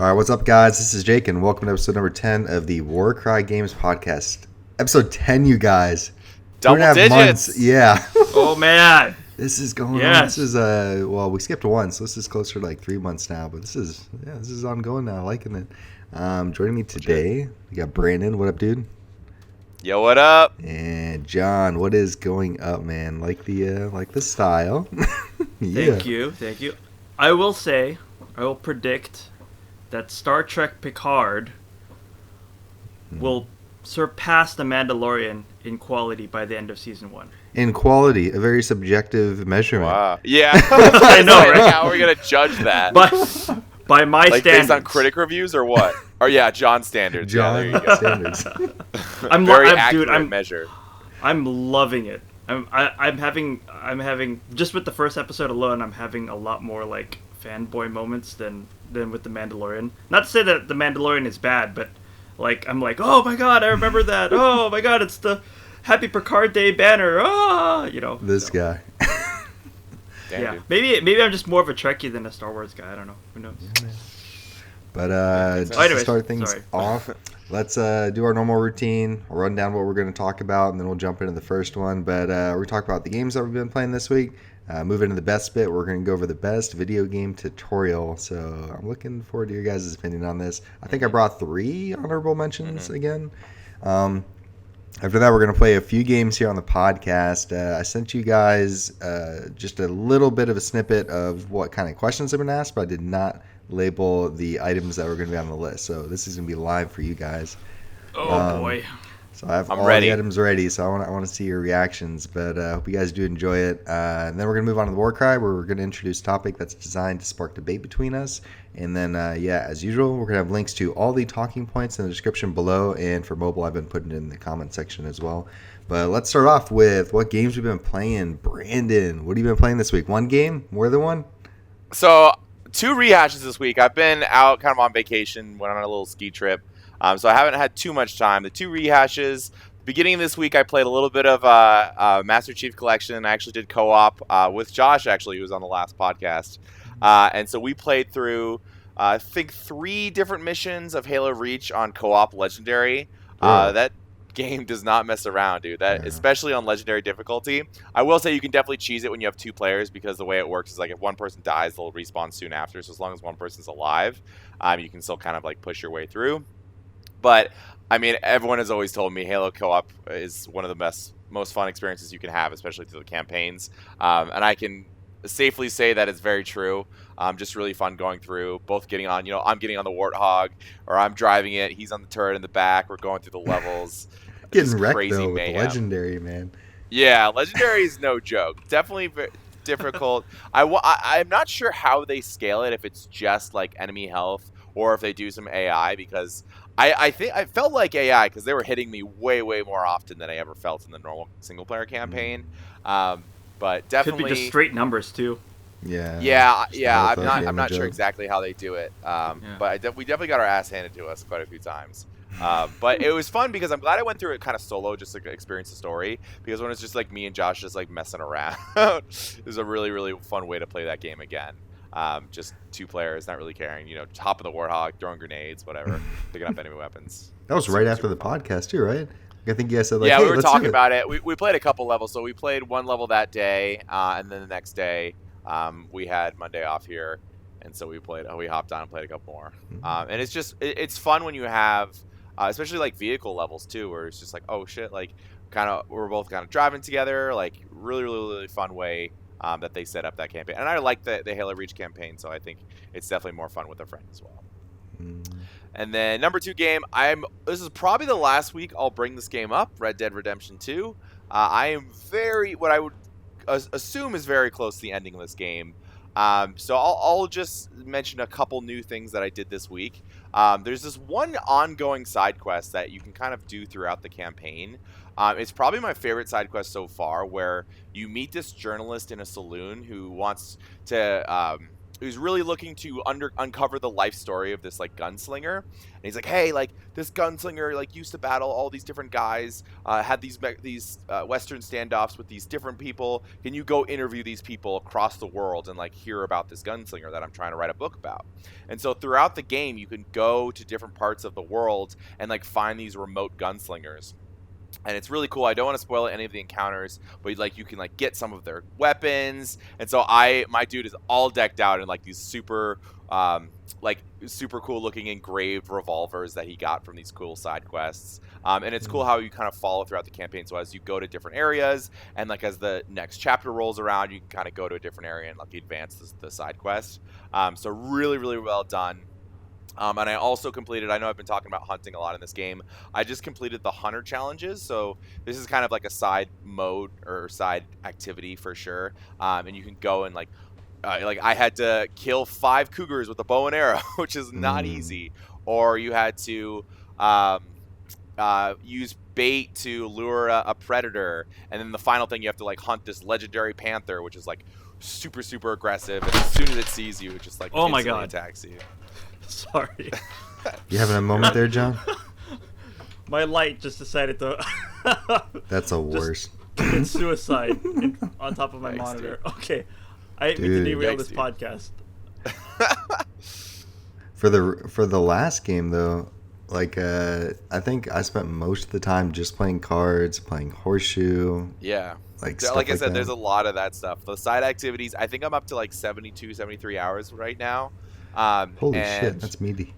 All right, what's up, guys? This is Jake, and welcome to episode number 10 of the Warcry Games podcast. Episode 10, you guys. Double digits. Months. Yeah. Oh, man. This is going on. Yes. This is, well, we skipped one, so this is closer to like 3 months now, but this is ongoing now. Liking it. Joining me today, we got Brandon. What up, dude? Yo, what up? And John, what is going up, man? Like the style. Yeah. Thank you. I will predict that Star Trek Picard will surpass The Mandalorian in quality by the end of season 1. In quality, a very subjective measurement. Wow. Yeah. I know, right? How are we going to judge that? By my like standards. Based on critic reviews or what? Or yeah, John standards. Standards. I'm very accurate measure. I'm loving it. I'm having just with the first episode alone, I'm having a lot more like fanboy moments than with The Mandalorian. Not to say that The Mandalorian is bad, but like I'm like, oh my god, I remember that. Oh my god, it's the Happy Picard Day banner. This guy. Damn, yeah, dude. maybe I'm just more of a Trekkie than a Star Wars guy. I don't know. Who knows? Yeah, but just to start things off, let's do our normal routine. I'll run down what we're going to talk about, and then we'll jump into the first one. But we're talking about the games that we've been playing this week. Move into the best bit. We're going to go over the best video game tutorial. So I'm looking forward to your guys' opinion on this. I think I brought 3 honorable mentions again. After that, we're going to play a few games here on the podcast. I sent you guys just a little bit of a snippet of what kind of questions have been asked, but I did not label the items that were going to be on the list. So this is going to be live for you guys. Oh, boy. So I have I'm all ready. the items ready, so I want to see your reactions. But I hope you guys do enjoy it. And then we're going to move on to the Warcry, where we're going to introduce a topic that's designed to spark debate between us. And then, as usual, we're going to have links to all the talking points in the description below. And for mobile, I've been putting it in the comment section as well. But let's start off with what games we've been playing. Brandon, what have you been playing this week? One game? More than one? So 2 rehashes this week. I've been out kind of on vacation, went on a little ski trip. So I haven't had too much time. The 2 rehashes. Beginning of this week, I played a little bit of Master Chief Collection. I actually did co-op with Josh, actually, who was on the last podcast. And so we played through, I think, 3 different missions of Halo Reach on co-op Legendary. That game does not mess around, dude. Especially on Legendary difficulty. I will say you can definitely cheese it when you have 2 players, because the way it works is like if one person dies, they'll respawn soon after. So as long as one person's alive, you can still kind of like push your way through. But I mean, everyone has always told me Halo co-op is one of the most fun experiences you can have, especially through the campaigns. And I can safely say that it's very true. Just really fun going through, both getting on, I'm getting on the Warthog, or I'm driving it. He's on the turret in the back. We're going through the levels. Getting wrecked, though, with Legendary, man. Yeah, Legendary is no joke. Definitely very difficult. I'm not sure how they scale it, if it's just like enemy health or if they do some AI, because I think I felt like AI because they were hitting me way more often than I ever felt in the normal single player campaign. But definitely could be just straight numbers too. Yeah. I'm not sure exactly how they do it. But we definitely got our ass handed to us quite a few times. But it was fun because I'm glad I went through it kind of solo, just to experience the story. Because when it's just like me and Josh just like messing around, it was a really fun way to play that game again. Just 2 players, not really caring, top of the Warthog, throwing grenades, whatever, picking up enemy weapons. That was right after the podcast too, right? I think you guys said we were talking about it. We played a couple levels. So we played 1 level that day, and then the next day we had Monday off here, and so we hopped on and played a couple more. And it's fun when you have especially like vehicle levels too, where it's just like, oh shit, like we're both kind of driving together, like really fun way that they set up that campaign. And I like the Halo Reach campaign, so I think it's definitely more fun with a friend as well. And then number 2 game, this is probably the last week I'll bring this game up, Red Dead Redemption 2. I am what I would assume is very close to the ending of this game. So I'll just mention a couple new things that I did this week. There's this one ongoing side quest that you can kind of do throughout the campaign. It's probably my favorite side quest so far, where you meet this journalist in a saloon who wants to who's really looking to uncover the life story of this like gunslinger. And he's like, hey, like this gunslinger like used to battle all these different guys, had these Western standoffs with these different people. Can you go interview these people across the world and like hear about this gunslinger that I'm trying to write a book about? And so throughout the game, you can go to different parts of the world and like find these remote gunslingers. And it's really cool. I don't want to spoil any of the encounters, but like you can like get some of their weapons. And so my dude is all decked out in like these super cool looking engraved revolvers that he got from these cool side quests. And it's cool how you kind of follow throughout the campaign. So as you go to different areas and like as the next chapter rolls around, you can kind of go to a different area and like advance the side quest. So really, really well done. And I also completed, I know I've been talking about hunting a lot in this game. I just completed the hunter challenges. So this is kind of like a side mode or side activity for sure. And you can go and like I had to kill 5 cougars with a bow and arrow, which is not easy. Or you had to use bait to lure a predator. And then the final thing, you have to like hunt this legendary panther, which is like super, super aggressive. And as soon as it sees you, it just like instantly attacks you. Sorry. You having a moment there, John? My light just decided to... That's a worst. Commit suicide on top of my monitor. Dude. Okay. I didn't mean to derail this podcast. For the last game, though, like, I think I spent most of the time just playing cards, playing Horseshoe. Yeah. Like I said, there's a lot of that stuff. The side activities, I think I'm up to like 72, 73 hours right now. Holy shit, that's meaty.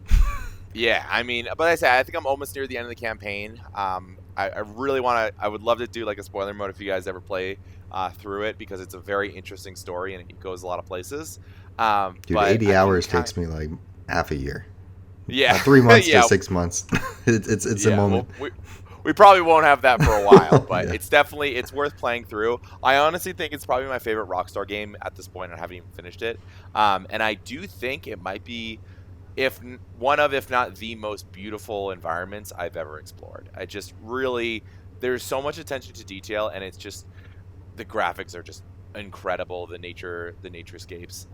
Yeah, I mean, but I think I'm almost near the end of the campaign. I really want to, I would love to do like a spoiler mode if you guys ever play through it, because it's a very interesting story and it goes a lot of places. Dude, 80 hours takes me like half a year. Yeah. 3 months to 6 months. it's a moment. We probably won't have that for a while, but it's worth playing through. I honestly think it's probably my favorite Rockstar game at this point. I haven't even finished it. And I do think it might be if not the most beautiful environments I've ever explored. I just really, there's so much attention to detail, and it's just, the graphics are just incredible. The naturescapes.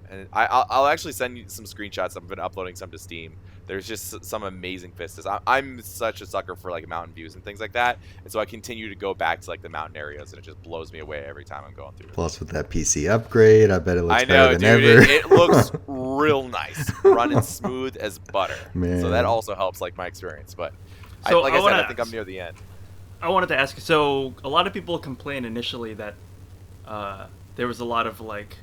And I'll actually send you some screenshots. I've been uploading some to Steam. There's just some amazing vistas. I'm such a sucker for like mountain views and things like that, and so I continue to go back to like the mountain areas, and it just blows me away every time I'm going through it. Plus with that PC upgrade, I bet it looks better than ever. It looks real nice, running smooth as butter. Man. So that also helps like my experience. But so I think I'm near the end. I wanted to ask. So a lot of people complained initially that there was a lot of like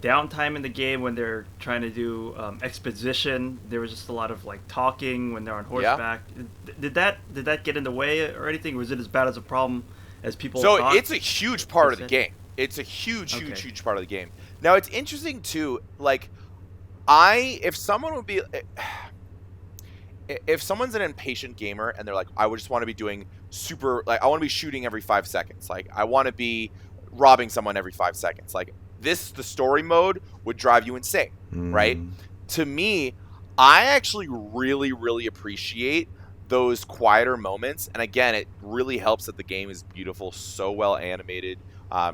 downtime in the game when they're trying to do exposition. There was just a lot of like talking when they're on horseback. Yeah. Did that get in the way or anything? Was it as bad as a problem as people thought? It's a huge part of the game. It's a huge part of the game. Now it's interesting too. Like, if someone's an impatient gamer and they're like, I would just want to be doing I want to be shooting every 5 seconds. Like, I want to be robbing someone every 5 seconds. Like, the story mode would drive you insane, right? To me, I actually really, really appreciate those quieter moments. And again, it really helps that the game is beautiful, so well animated,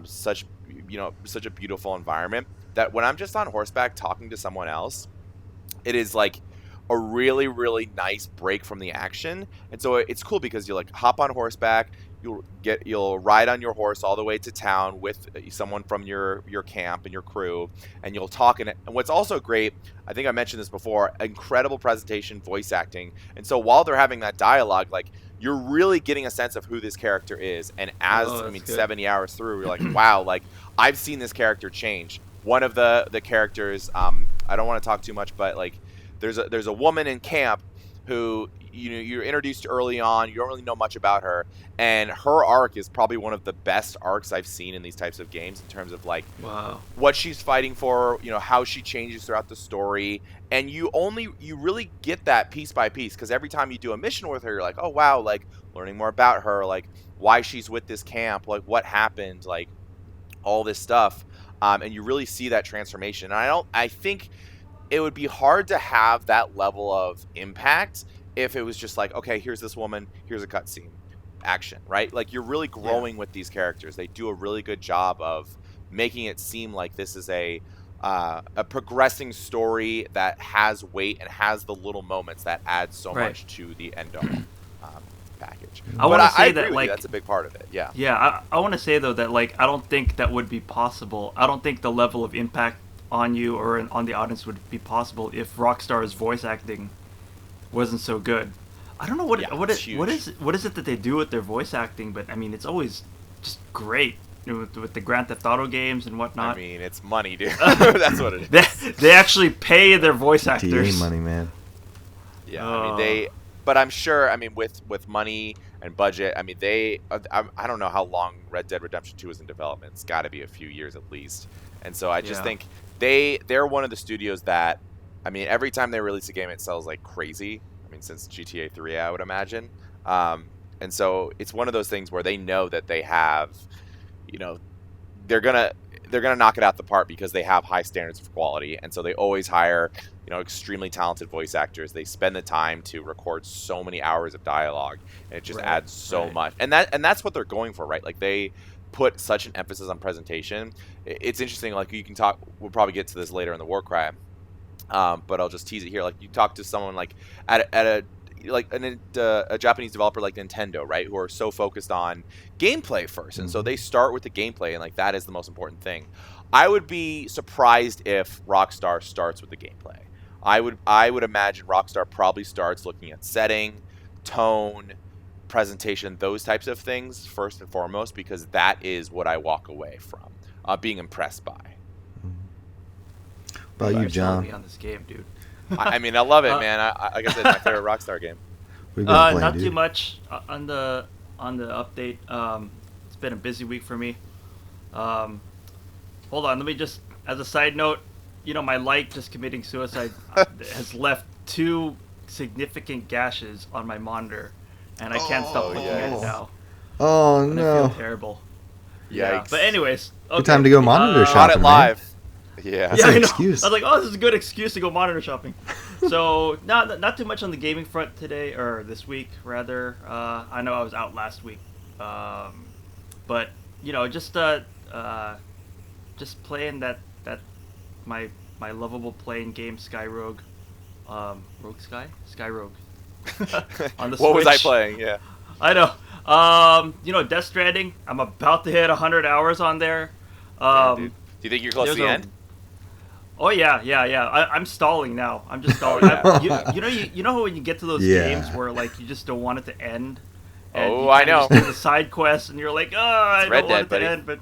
such a beautiful environment, that when I'm just on horseback talking to someone else, it is like a really, really nice break from the action. And so it's cool because you like hop on horseback, you'll ride on your horse all the way to town with someone from your camp and your crew, and you'll talk. And what's also great, I think I mentioned this before, incredible presentation, voice acting. And so while they're having that dialogue, like, you're really getting a sense of who this character is. And as 70 hours through, you're like, wow, like, I've seen this character change. One of the characters, I don't want to talk too much, but like, there's a woman in camp who you're introduced early on. You don't really know much about her, and her arc is probably one of the best arcs I've seen in these types of games in terms of like what she's fighting for, how she changes throughout the story. And you really get that piece by piece, because every time you do a mission with her, you're like, oh wow, like learning more about her, like why she's with this camp, like what happened, like all this stuff. And you really see that transformation. And I think it would be hard to have that level of impact if it was just like, okay, here's this woman, here's a cutscene, action, right? Like, you're really growing with these characters. They do a really good job of making it seem like this is a a progressing story that has weight and has the little moments that add so much to the end all package. I want to say agree that with like you. That's a big part of it. Yeah. Yeah, I want to say though that like I don't think that would be possible. I don't think the level of impact on you or on the audience would be possible if Rockstar's voice acting wasn't so good. I don't know what is it that they do with their voice acting, but I mean it's always just great. With the Grand Theft Auto games and whatnot. I mean, it's money, dude. That's what it is. They actually pay their voice actors. DA money, man. Yeah, I mean but I'm sure. I mean, with money and budget, I mean I don't know how long Red Dead Redemption 2 is in development. It's got to be a few years at least. And so I just think they're one of the studios that, I mean, every time they release a game, it sells like crazy. I mean, since GTA 3, I would imagine. And so it's one of those things where they know that they have. You know, they're gonna knock it out the park because they have high standards of quality, and so they always hire, you know, extremely talented voice actors. They spend the time to record so many hours of dialogue, and it just adds so much. And that's what they're going for, right? Like they put such an emphasis on presentation. It's interesting. Like you can talk. We'll probably get to this later in the Warcry, but I'll just tease it here. Like you talk to someone like at a Japanese developer like Nintendo, right, who are so focused on gameplay first, and so they start with the gameplay, and like that is the most important thing. I would be surprised if Rockstar starts with the gameplay. I would imagine Rockstar probably starts looking at setting, tone, presentation, those types of things first and foremost, because that is what I walk away from being impressed by. About you, John? On this game, dude. I mean, I love it, man. Like I said, my favorite Rockstar game. Not too much on the update. It's been a busy week for me. Hold on, let me just, as a side note, you know, my light just committing suicide has left 2 significant gashes on my monitor, and I can't stop looking at it now. Oh and no! I feel terrible. Yikes. Yeah, but anyways, okay. Good time to go monitor shopping. Got it live. Yeah, that's an excuse. I was like, oh, this is a good excuse to go monitor shopping. So, not too much on the gaming front today, or this week, rather. I know I was out last week. But, you know, just playing that my lovable playing game, Skyrogue. Skyrogue. On the Switch. What was I playing? Yeah. I know. You know, Death Stranding, I'm about to hit 100 hours on there. Do you think you're close to the end? Oh yeah. I'm stalling now. I'm just stalling. You know when you get to those games where like you just don't want it to end. And I know. Just do the side quests, and you're like, I don't want it to end. But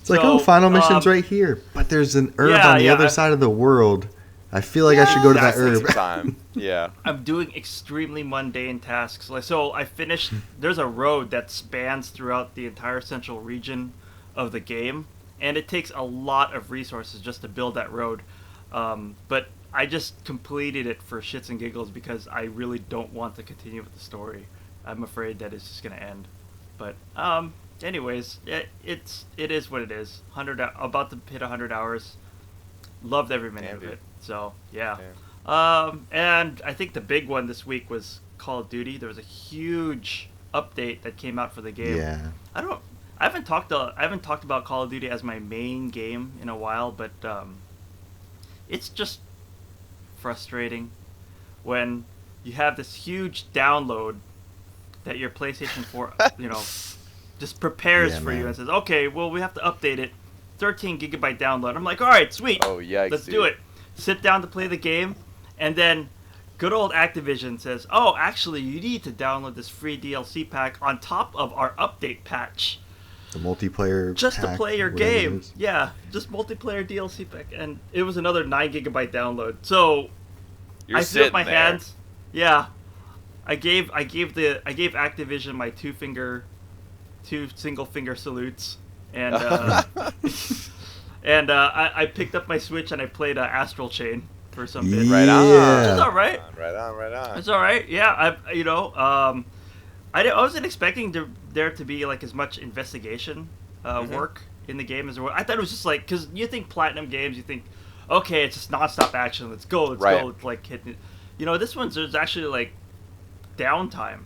it's like, final mission's right here, but there's an herb on the other side of the world. I feel like I should go to that herb. Time. Yeah. I'm doing extremely mundane tasks. So I finished. There's a road that spans throughout the entire central region of the game. And it takes a lot of resources just to build that road. But I just completed it for shits and giggles because I really don't want to continue with the story. I'm afraid that it's just going to end. But anyways, it is what it is. About to hit 100 hours. Loved every minute of it. So, yeah. And I think the big one this week was Call of Duty. There was a huge update that came out for the game. Yeah. I haven't talked about Call of Duty as my main game in a while, but it's just frustrating when you have this huge download that your PlayStation 4, just prepares for you and says, okay, well, we have to update it. 13 gigabyte download. I'm like, all right, sweet. Oh, yikes, let's do it. Sit down to play the game, and then good old Activision says, oh, actually, you need to download this free DLC pack on top of our update patch. The multiplayer just pack, to play your game. Yeah, just multiplayer DLC pack, and it was another 9 gigabyte download. So I threw up my hands. Yeah, I gave Activision my two single finger salutes, and I picked up my Switch and I played Astral Chain for some bit. Right on. It's all right. Right on. It's all right. Yeah, I wasn't expecting there to be like as much investigation work in the game as there was. I thought it was just like, because you think Platinum games, you think, okay, it's just nonstop action. Let's go. It's like hitting. This one's there's actually like downtime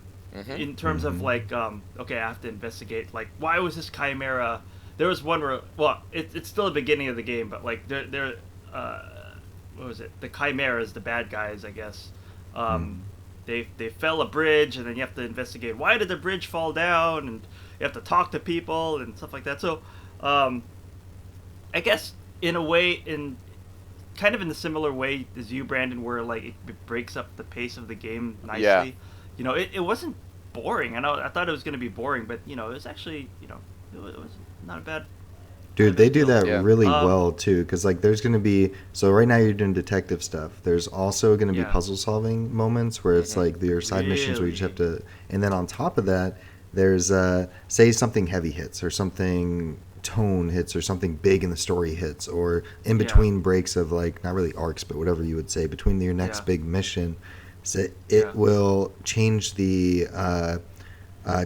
in terms of like, okay, I have to investigate. Like, why was this Chimera? There was one where, well, it's still the beginning of the game, but like there what was it? The Chimeras, the bad guys, I guess. They fell a bridge, and then you have to investigate why did the bridge fall down, and you have to talk to people and stuff like that. So, I guess in a way, in the similar way as you, Brandon, where like it breaks up the pace of the game nicely. Yeah. You know, it wasn't boring. I thought it was going to be boring, but you know, it was actually, you know, it was not a bad. Dude, they do that really well too, because like there's going to be, so right now you're doing detective stuff. There's also going to be puzzle solving moments where it's like your side missions where you just have to, and then on top of that, there's say something heavy hits or something tone hits or something big in the story hits, or in between breaks of like, not really arcs, but whatever you would say, between your next big mission, so it will change the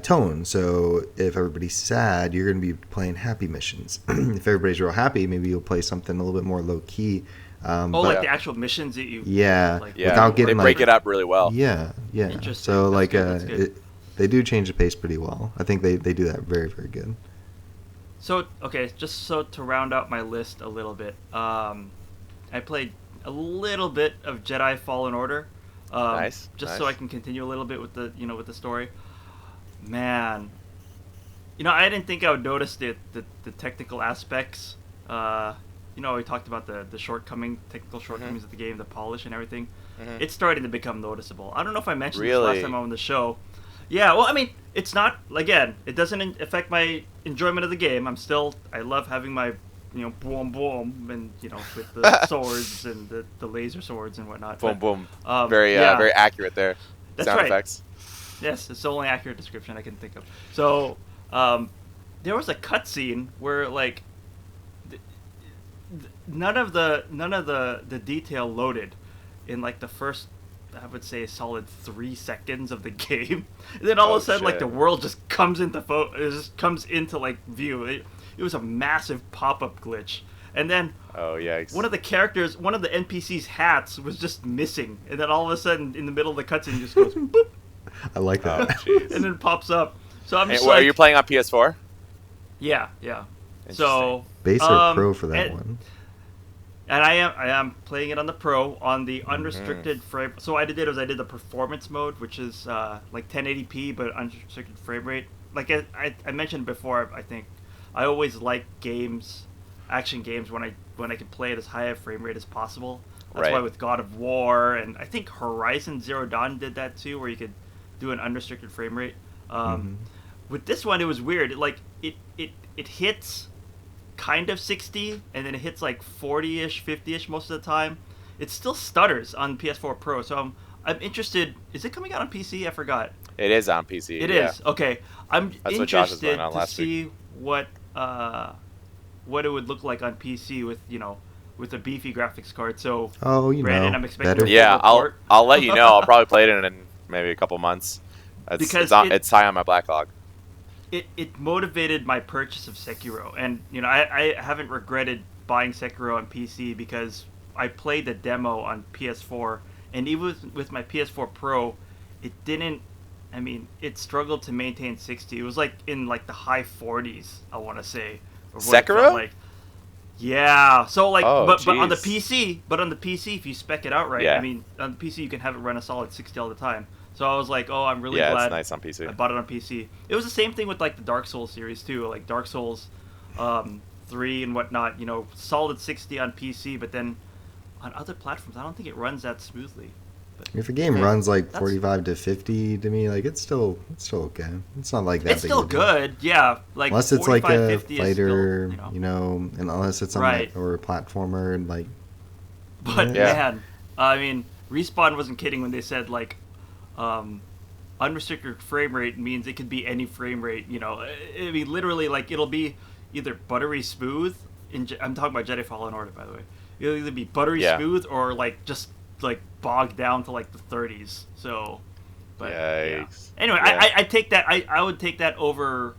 tone. So if everybody's sad, you're going to be playing happy missions. If everybody's real happy, maybe you'll play something a little bit more low key. Like the actual missions that you without getting they break it up really well. Interesting. So like they do change the pace pretty well. I think they do that very, very good. So just so to round out my list a little bit, I played a little bit of Jedi Fallen Order. Nice. So I can continue a little bit with the story. Man, you know, I didn't think I would notice the technical aspects. You know, we talked about the technical shortcomings of the game, the polish and everything. It's starting to become noticeable. I don't know if I mentioned this last time on the show. Yeah, well, I mean, it's not, again, it doesn't affect my enjoyment of the game. I love having my, you know, boom, boom, and, you know, with the swords and the laser swords and whatnot. Boom, boom. Very accurate there. That's Sound right. effects. Yes, it's the only accurate description I can think of. So, there was a cutscene where, like, none of the detail loaded in, like, the first, I would say, a solid 3 seconds of the game. And then all of a sudden, like, the world just comes into like view. It was a massive pop-up glitch. And then one of the NPC's hats was just missing. And then all of a sudden, in the middle of the cutscene, just goes boop. I like that. And then pops up. So I'm just are you playing on PS4? Yeah. So base or pro for that one? And I am playing it on the Pro on the unrestricted frame. So what I did the performance mode, which is like 1080p but unrestricted frame rate. Like I mentioned before, I think I always like action games when I can play it as high a frame rate as possible. That's why with God of War and I think Horizon Zero Dawn did that too, where you could do an unrestricted frame rate. With this one, it was weird. It hits kind of 60, and then it hits like 40-ish, 50-ish most of the time. It still stutters on PS4 Pro, so I'm interested. Is it coming out on PC? I forgot. It is on PC. It is. Okay. That's interested to see what it would look like on PC with a beefy graphics card. So, Brandon, I'm expecting better. Yeah, I'll let you know. I'll probably play it in maybe a couple months. It's high on my backlog. It motivated my purchase of Sekiro, and you know I haven't regretted buying Sekiro on PC because I played the demo on PS4, and even with my PS4 Pro, it struggled to maintain 60. It was like in like the high 40s, I want to say. Sekiro? Yeah. So like, but on the PC, if you spec it out right, I mean, on the PC you can have it run a solid 60 all the time. So I was like, I'm really glad it's nice on PC. I bought it on PC. It was the same thing with like the Dark Souls series too, like Dark Souls 3 and whatnot. You know, solid 60 on PC, but then on other platforms, I don't think it runs that smoothly. But, if a game runs like 45 to 50, to me, like it's still okay. It's not like that. It's still good, yeah. Like unless it's like a fighter, still, and unless it's on or a platformer, and like. But man, I mean, Respawn wasn't kidding when they said like. Unrestricted frame rate means it could be any frame rate. You know, I mean, literally, like it'll be either buttery smooth. I'm talking about Jedi Fallen Order, by the way. It'll either be buttery smooth or like just like bogged down to like the 30s. So, but anyway, I take that. I would take that over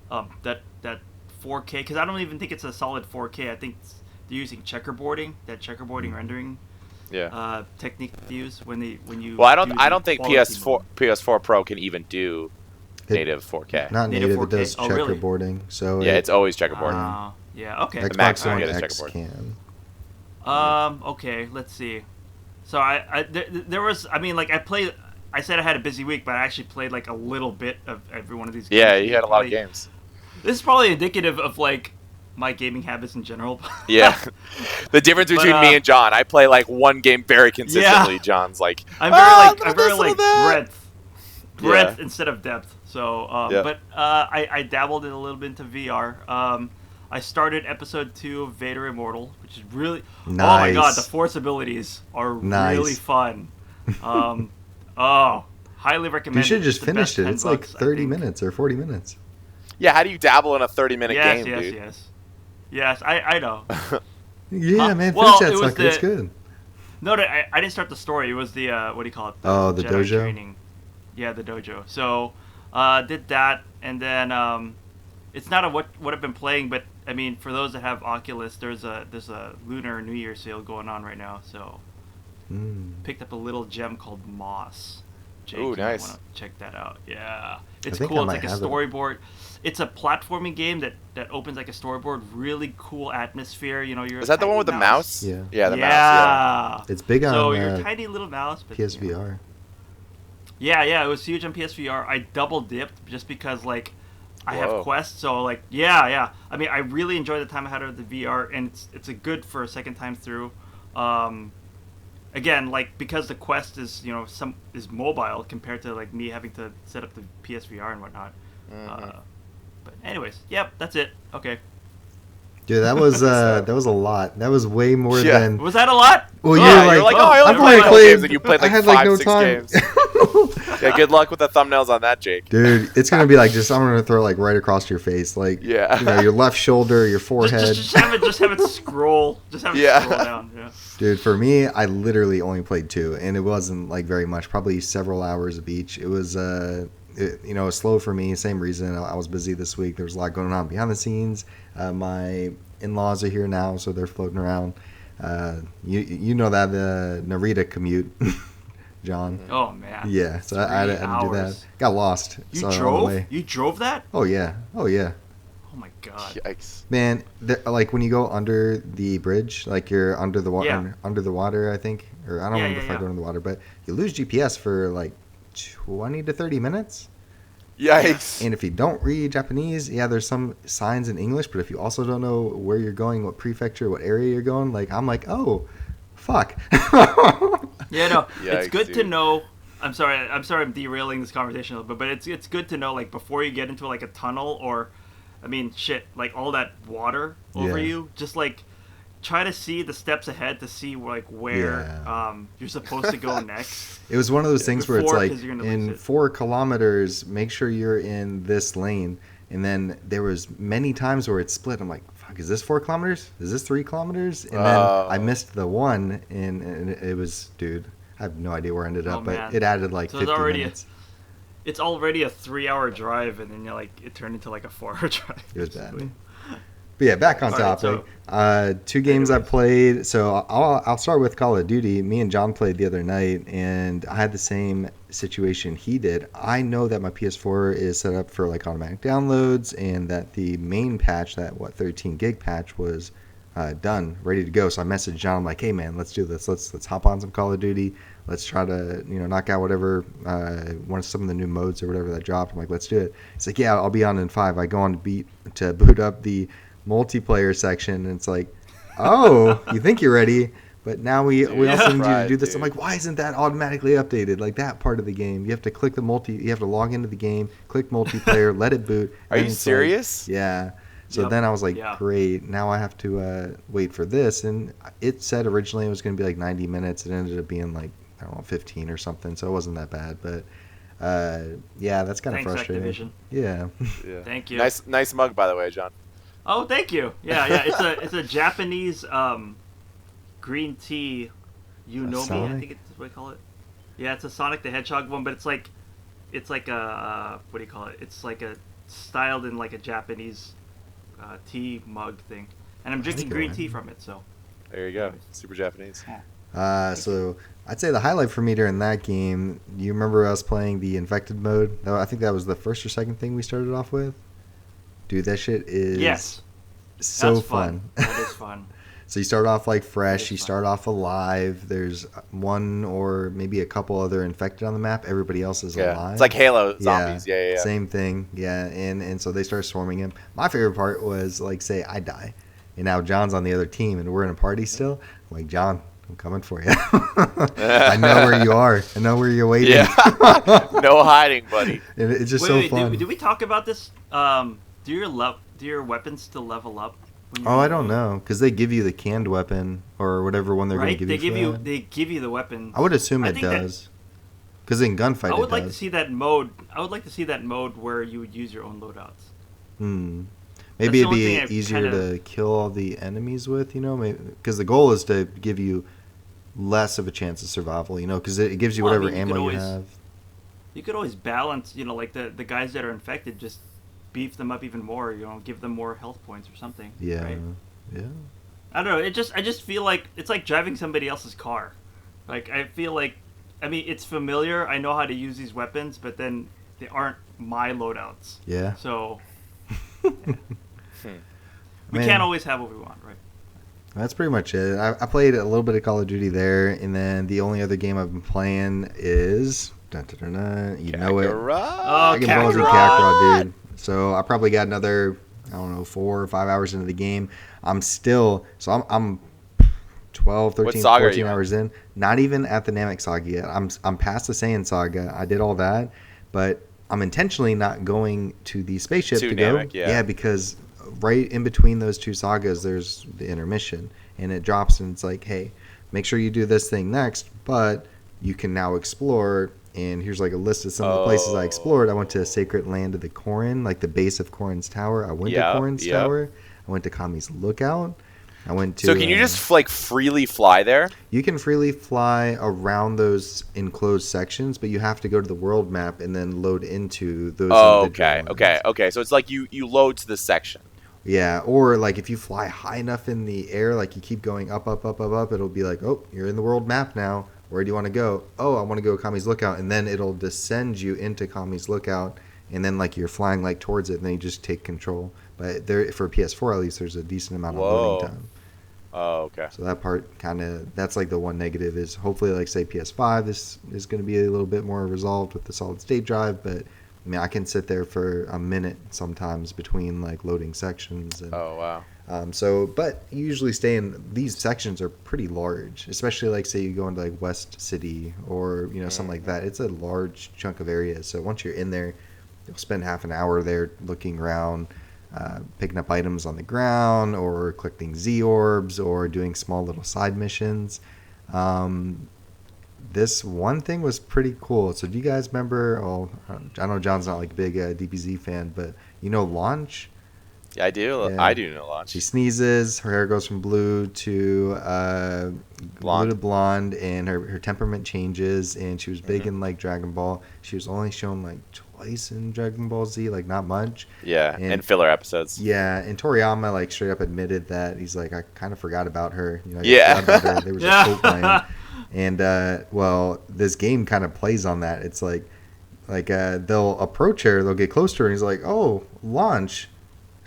that 4K because I don't even think it's a solid 4K. I think they're using checkerboarding rendering. Technique to use when you. Well, I don't think PS4 Pro can even do native 4K. Not native. It does checkerboarding. Really? So it's always checkerboard. Okay. Xbox One X can. Okay, let's see. So there was, I mean, like I said I had a busy week, but I actually played like a little bit of every one of these games. Yeah, you had a lot of games. This is probably indicative of like my gaming habits in general. Yeah. The difference between me and John, I play like one game very consistently. John's like, I'm very like breadth instead of depth. So, but I dabbled in a little bit into VR. I started episode 2 of Vader Immortal, which is really nice. Oh my god, the Force abilities are really fun. Highly recommend. You should have just finished it. It's like 30 minutes or 40 minutes. Yeah, how do you dabble in a 30-minute game, dude? Yes, I know. Yeah, man, finish that sucker. It's good. No, I didn't start the story. It was the what do you call it? The Jedi dojo. Training. Yeah, the dojo. So, did that, and then it's not what I've been playing, but I mean, for those that have Oculus, there's a Lunar New Year sale going on right now. So, picked up a little gem called Moss. Jake, ooh, nice. Want to check that out? Yeah, it's cool. It's like a storyboard. It's a platforming game that opens like a storyboard. Really cool atmosphere. You know, is that the one with the mouse? Yeah. Yeah, the mouse. Yeah. It's big on. So you're a tiny little mouse. But, PSVR. Yeah, it was huge on PSVR. I double dipped just because like I have Quest, so like yeah. I mean, I really enjoyed the time I had with the VR, and it's a good for a second time through. Again, like because the Quest is is mobile compared to like me having to set up the PSVR and whatnot. But anyways, yep, that's it. Okay. Dude, that was a lot. That was way more than. Was that a lot? Well, you're like, I only played games, and you played like 5-6 games. Yeah, good luck with the thumbnails on that, Jake. Dude, it's gonna be like I'm gonna throw it like right across your face, like your left shoulder, your forehead. Just have it scroll. Just have it scroll down. Yeah. Dude, for me, I literally only played 2, and it wasn't like very much. Probably several hours of each. It was it was slow for me. Same reason. I was busy this week. There was a lot going on behind the scenes. My in-laws are here now, so they're floating around. You know that the Narita commute, John. Oh man. Yeah, so I had to do that. Got lost. You drove? You drove that? Oh yeah. Oh my god. Yikes. Man, like when you go under the bridge, like you're under the water, under the water, I think, or I don't remember if I go under the water, but you lose GPS for like 20 to 30 minutes. Yikes. And if you don't read Japanese, there's some signs in English, but if you also don't know where you're going, what prefecture, what area you're going, like I'm like, oh, fuck. It's good to know. I'm sorry I'm derailing this conversation a little bit, but it's good to know like before you get into like a tunnel or, I mean, shit, like all that water over you, just like try to see the steps ahead to see like where you're supposed to go next. It was one of those things where it's like in 4 kilometers, make sure you're in this lane. And then there was many times where it split. I'm like, fuck, is this 4 kilometers? Is this 3 kilometers? And then I missed the one, and it was, dude, I have no idea where I ended up, but it added like 50 minutes. It's already a 3-hour drive, and then it turned into like a 4-hour drive. It was bad. But yeah, back on topic. 2 games I played. So I'll start with Call of Duty. Me and John played the other night, and I had the same situation he did. I know that my PS4 is set up for like automatic downloads, and that the main patch, that 13 gig patch, was done, ready to go. So I messaged John, I'm like, hey man, let's do this. Let's hop on some Call of Duty. Let's try to knock out whatever some of the new modes or whatever that dropped. I'm like, let's do it. He's like, yeah, I'll be on in 5. I go on to boot up the multiplayer section, and it's like, oh, you think you're ready, but now we also need you to do this. I'm like, why isn't that automatically updated? Like that part of the game, you have to click you have to log into the game, click multiplayer, let it boot. Are you serious? Like, yeah. So then I was like, great, now I have to wait for this. And it said originally it was going to be like 90 minutes. It ended up being like, I don't know, 15 or something. So it wasn't that bad, but that's kind of frustrating. Activision. Yeah. Thank you. Nice mug, by the way, John. Oh, thank you. Yeah. It's a Japanese green tea. Unomi, I think it's what they call it. Yeah, it's a Sonic the Hedgehog one, but it's like a what do you call it? It's like a styled in like a Japanese tea mug thing, and I'm drinking green tea from it. So there you go, super Japanese. So I'd say the highlight for me during that game. You remember us playing the infected mode? I think that was the first or second thing we started off with. Dude, that shit is so fun. That is fun. So you start off like fresh. You start off alive. There's one or maybe a couple other infected on the map. Everybody else is alive. It's like Halo zombies. Yeah. Same thing. Yeah, and so they start swarming him. My favorite part was like, say I die, and now John's on the other team, and we're in a party still. I'm like, John, I'm coming for you. I know where you are. I know where you're waiting. Yeah. No hiding, buddy. And it's just so fun. Did we talk about this? Do your weapons still level up? Oh, I don't know, because they give you the canned weapon or whatever one they're going to give you. They give you the weapon. I would assume it does, because in gunfight I would like to see that mode. I would like to see that mode where you would use your own loadouts. Maybe it'd be easier to kill all the enemies with, because the goal is to give you less of a chance of survival, because it gives you whatever ammo you have. You could always balance, like the guys that are infected, just beef them up even more, give them more health points or something. Yeah. Right? Yeah. I don't know. I just feel like it's like driving somebody else's car. Like, I feel like, it's familiar. I know how to use these weapons, but then they aren't my loadouts. Yeah. So we can't always have what we want, right? That's pretty much it. I played a little bit of Call of Duty there, and then the only other game I've been playing is know it. Dragon Ball Z Kakarot, dude. So I probably got another, 4 or 5 hours into the game. I'm 12, 13, 14 hours in. Not even at the Namek Saga yet. I'm past the Saiyan Saga. I did all that, but I'm intentionally not going to the spaceship to Namek, go. Yeah, because right in between those two sagas, there's the intermission, and it drops, and it's like, hey, make sure you do this thing next, but you can now explore. And here's like a list of some of the places I explored. I went to Sacred Land of the Korin, like the base of Korin's Tower. I went to Korin's Tower. I went to Kami's Lookout. I went to. So can you just freely fly there? You can freely fly around those enclosed sections, but you have to go to the world map and then load into those. Oh, okay. So it's like you load to the section. Yeah, or like if you fly high enough in the air, like you keep going up, it'll be like, oh, you're in the world map now. Where do you want to go? Oh, I want to go to Kami's Lookout, and then it'll descend you into Kami's Lookout, and then like you're flying like towards it, and then you just take control. But there, for PS4 at least, there's a decent amount of loading time. Oh, okay. So that part that's like the one negative is hopefully like say PS5 this is going to be a little bit more resolved with the solid state drive, but I can sit there for a minute sometimes between like loading sections. And, oh wow. But you usually stay in these sections are pretty large, especially like say you go into like West City or something like that. It's a large chunk of area. So once you're in there, you'll spend half an hour there looking around, picking up items on the ground or collecting Z orbs or doing small little side missions. This one thing was pretty cool. So do you guys remember? Oh, I know John's not like a big DBZ fan, but Launch. Yeah, I do. Yeah. I do know Launch. She sneezes, her hair goes from blue to blonde, and her temperament changes. And she was big in like Dragon Ball. She was only shown like twice in Dragon Ball Z, like not much. Yeah, and filler episodes. Yeah, and Toriyama like straight up admitted that he's like, I kind of forgot about her. Yeah, there was a quote line, and this game kind of plays on that. It's like they'll approach her, they'll get close to her, and he's like, oh, Launch.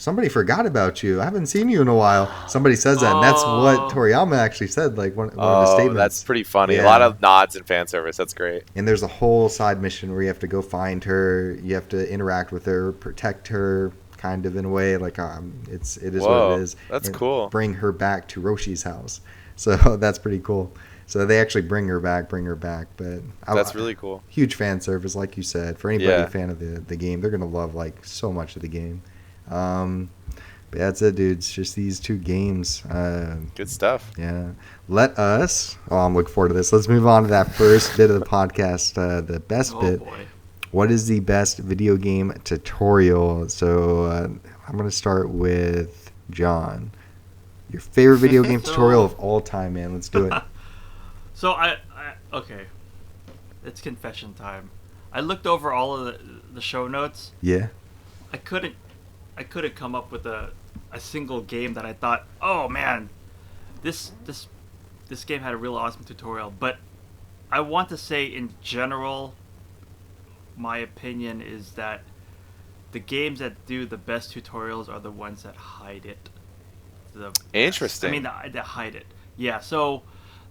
Somebody forgot about you. I haven't seen you in a while. Somebody says that, and that's what Toriyama actually said, like one of his statements. That's pretty funny. Yeah. A lot of nods and fan service. That's great. And there's a whole side mission where you have to go find her. You have to interact with her, protect her, kind of in a way. Like it is what it is. That's cool. Bring her back to Roshi's house. So that's pretty cool. So they actually bring her back. But that's really cool. Huge fan service, like you said. For anybody a fan of the game, they're gonna love like so much of the game. But that's it, dude. It's just these two games. Good stuff. Yeah. I'm looking forward to this. Let's move on to that first bit of the podcast, the best bit. Boy. What is the best video game tutorial? So I'm going to start with John. Your favorite video game tutorial of all time, man. Let's do it. So okay. It's confession time. I looked over all of the show notes. Yeah. I couldn't come up with a single game that I thought, oh man, this game had a real awesome tutorial. But I want to say in general, my opinion is that the games that do the best tutorials are the ones that hide it. the Interesting. I mean, they hide it. Yeah. So,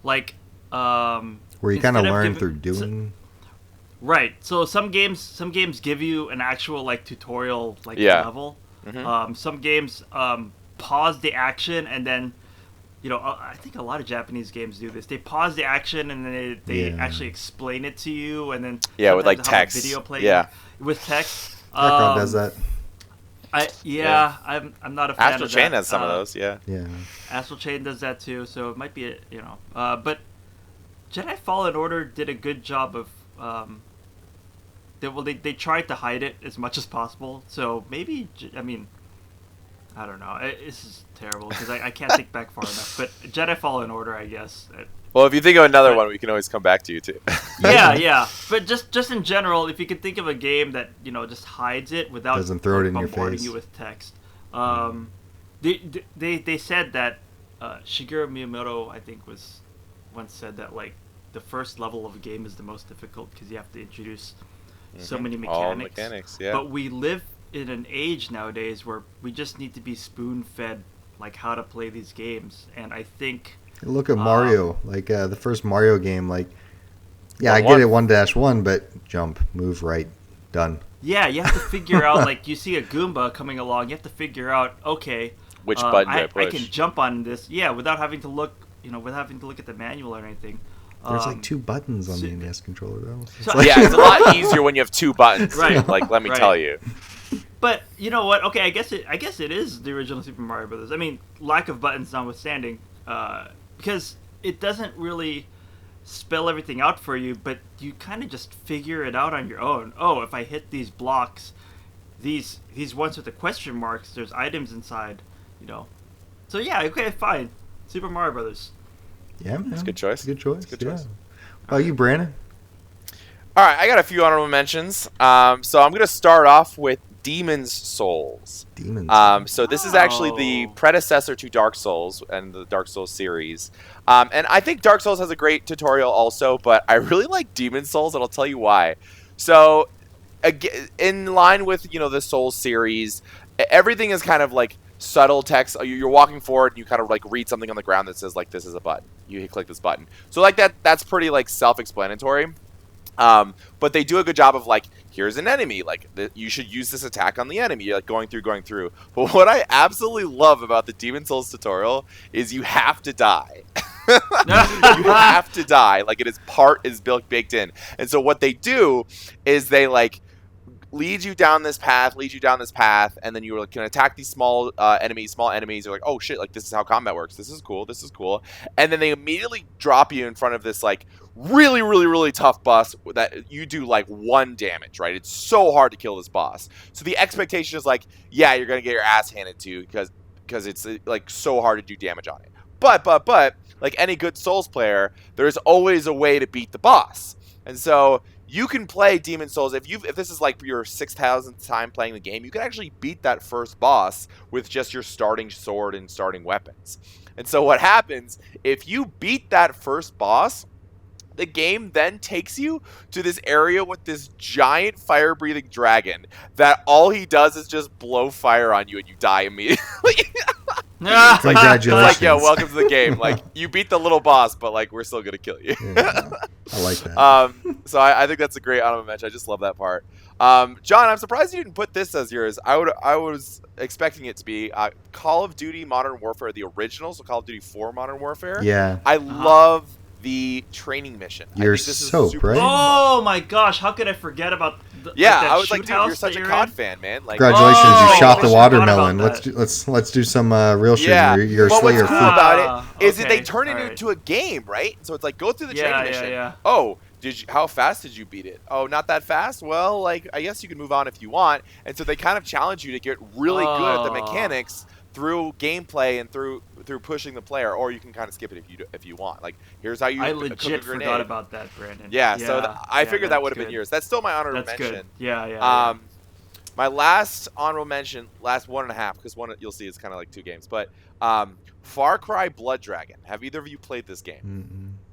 like, where you kind of learn through doing. Right. So some games give you an actual like tutorial level. Mm-hmm. Some games pause the action and then, I think a lot of Japanese games do this. They pause the action and then they actually explain it to you and then with like text. Video play with text. Capcom does that. I'm not a fan Astral of Chain that. has some of those. Yeah. Astral Chain does that too, so it might be but Jedi Fallen Order did a good job of they tried to hide it as much as possible. So maybe I don't know. This is terrible because I can't think back far enough. But Jedi Fallen Order, I guess. Well, if you think of another one, we can always come back to you too. yeah. But just in general, if you could think of a game that just hides it without doesn't throw it in your bombarding face. you with text. They said that Shigeru Miyamoto, I think, once said that like the first level of a game is the most difficult because you have to introduce so many mechanics. All mechanics, yeah. But we live in an age nowadays where we just need to be spoon-fed like how to play these games, and I think look at Mario, the first Mario game, I get it 1-1, but jump, move right, done. Yeah, you have to figure out like you see a Goomba coming along, you have to figure out which button do I push? I can jump on this, without having to look, without having to look at the manual or anything. There's 2 buttons on the NES controller though. It's a lot easier when you have 2 buttons. Right. Let me tell you. But you know what? Okay, I guess it is the original Super Mario Brothers. I mean, lack of buttons notwithstanding, because it doesn't really spell everything out for you, but you kind of just figure it out on your own. Oh, if I hit these blocks, these ones with the question marks, there's items inside, So yeah, okay, fine. Super Mario Brothers. Yeah, man. It's a good choice. Good choice. Good choice. How you, Brandon? All right, I got a few honorable mentions. So I'm going to start off with Demon's Souls. So this is actually the predecessor to Dark Souls and the Dark Souls series. And I think Dark Souls has a great tutorial also, but I really like Demon's Souls, and I'll tell you why. So in line with, the Souls series, everything is kind of like subtle text. You're walking forward and you kind of like read something on the ground that says like this is a button. You click this button. So like that's pretty like self-explanatory. But they do a good job of like, here's an enemy, like you should use this attack on the enemy. You're like going through. But what I absolutely love about the Demon's Souls tutorial is you have to die. You have to die. Like it is baked in. And so what they do is they like lead you down this path, and then you can attack these small enemies. You're like, oh shit, like this is how combat works. This is cool. And then they immediately drop you in front of this like really, really, really tough boss that you do like 1 damage, right? It's so hard to kill this boss. So the expectation is like, yeah, you're gonna get your ass handed to you because it's like so hard to do damage on it. But like any good Souls player, there's always a way to beat the boss. And so you can play Demon's Souls if this is like your 6,000th time playing the game. You can actually beat that first boss with just your starting sword and starting weapons. And so what happens if you beat that first boss? The game then takes you to this area with this giant fire-breathing dragon that all he does is just blow fire on you and you die immediately. Congratulations. Like, yo, welcome to the game. Like, you beat the little boss, but like, we're still gonna kill you. Yeah, I like that. So I think that's a great honorable mention. I just love that part. John, I'm surprised you didn't put this as yours. I was expecting it to be Call of Duty Modern Warfare, the original, so Call of Duty 4 Modern Warfare. Yeah. I love the training mission. You're I think this so is super right. Oh my gosh, how could I forget about I was like, dude, you're such a COD fan, man. Like, congratulations, you shot the watermelon. Let's do some real shit. Yeah. You're but what's cool about it is that they okay, turn it into a game, right? So it's like, go through the training mission. Yeah. Oh, how fast did you beat it? Oh, not that fast? Well, like, I guess you can move on if you want. And so they kind of challenge you to get really good at the mechanics through gameplay and through pushing the player, or you can kind of skip it if you want. Like, here's how you I cook a legit grenade. forgot about that, Brandon. Yeah, so I figured that would have been yours. That's still my honorable mention. Good. Yeah. My last honorable mention, last 1.5, because one you'll see is kind of like 2 games, but Far Cry Blood Dragon. Have either of you played this game? Mm-mm.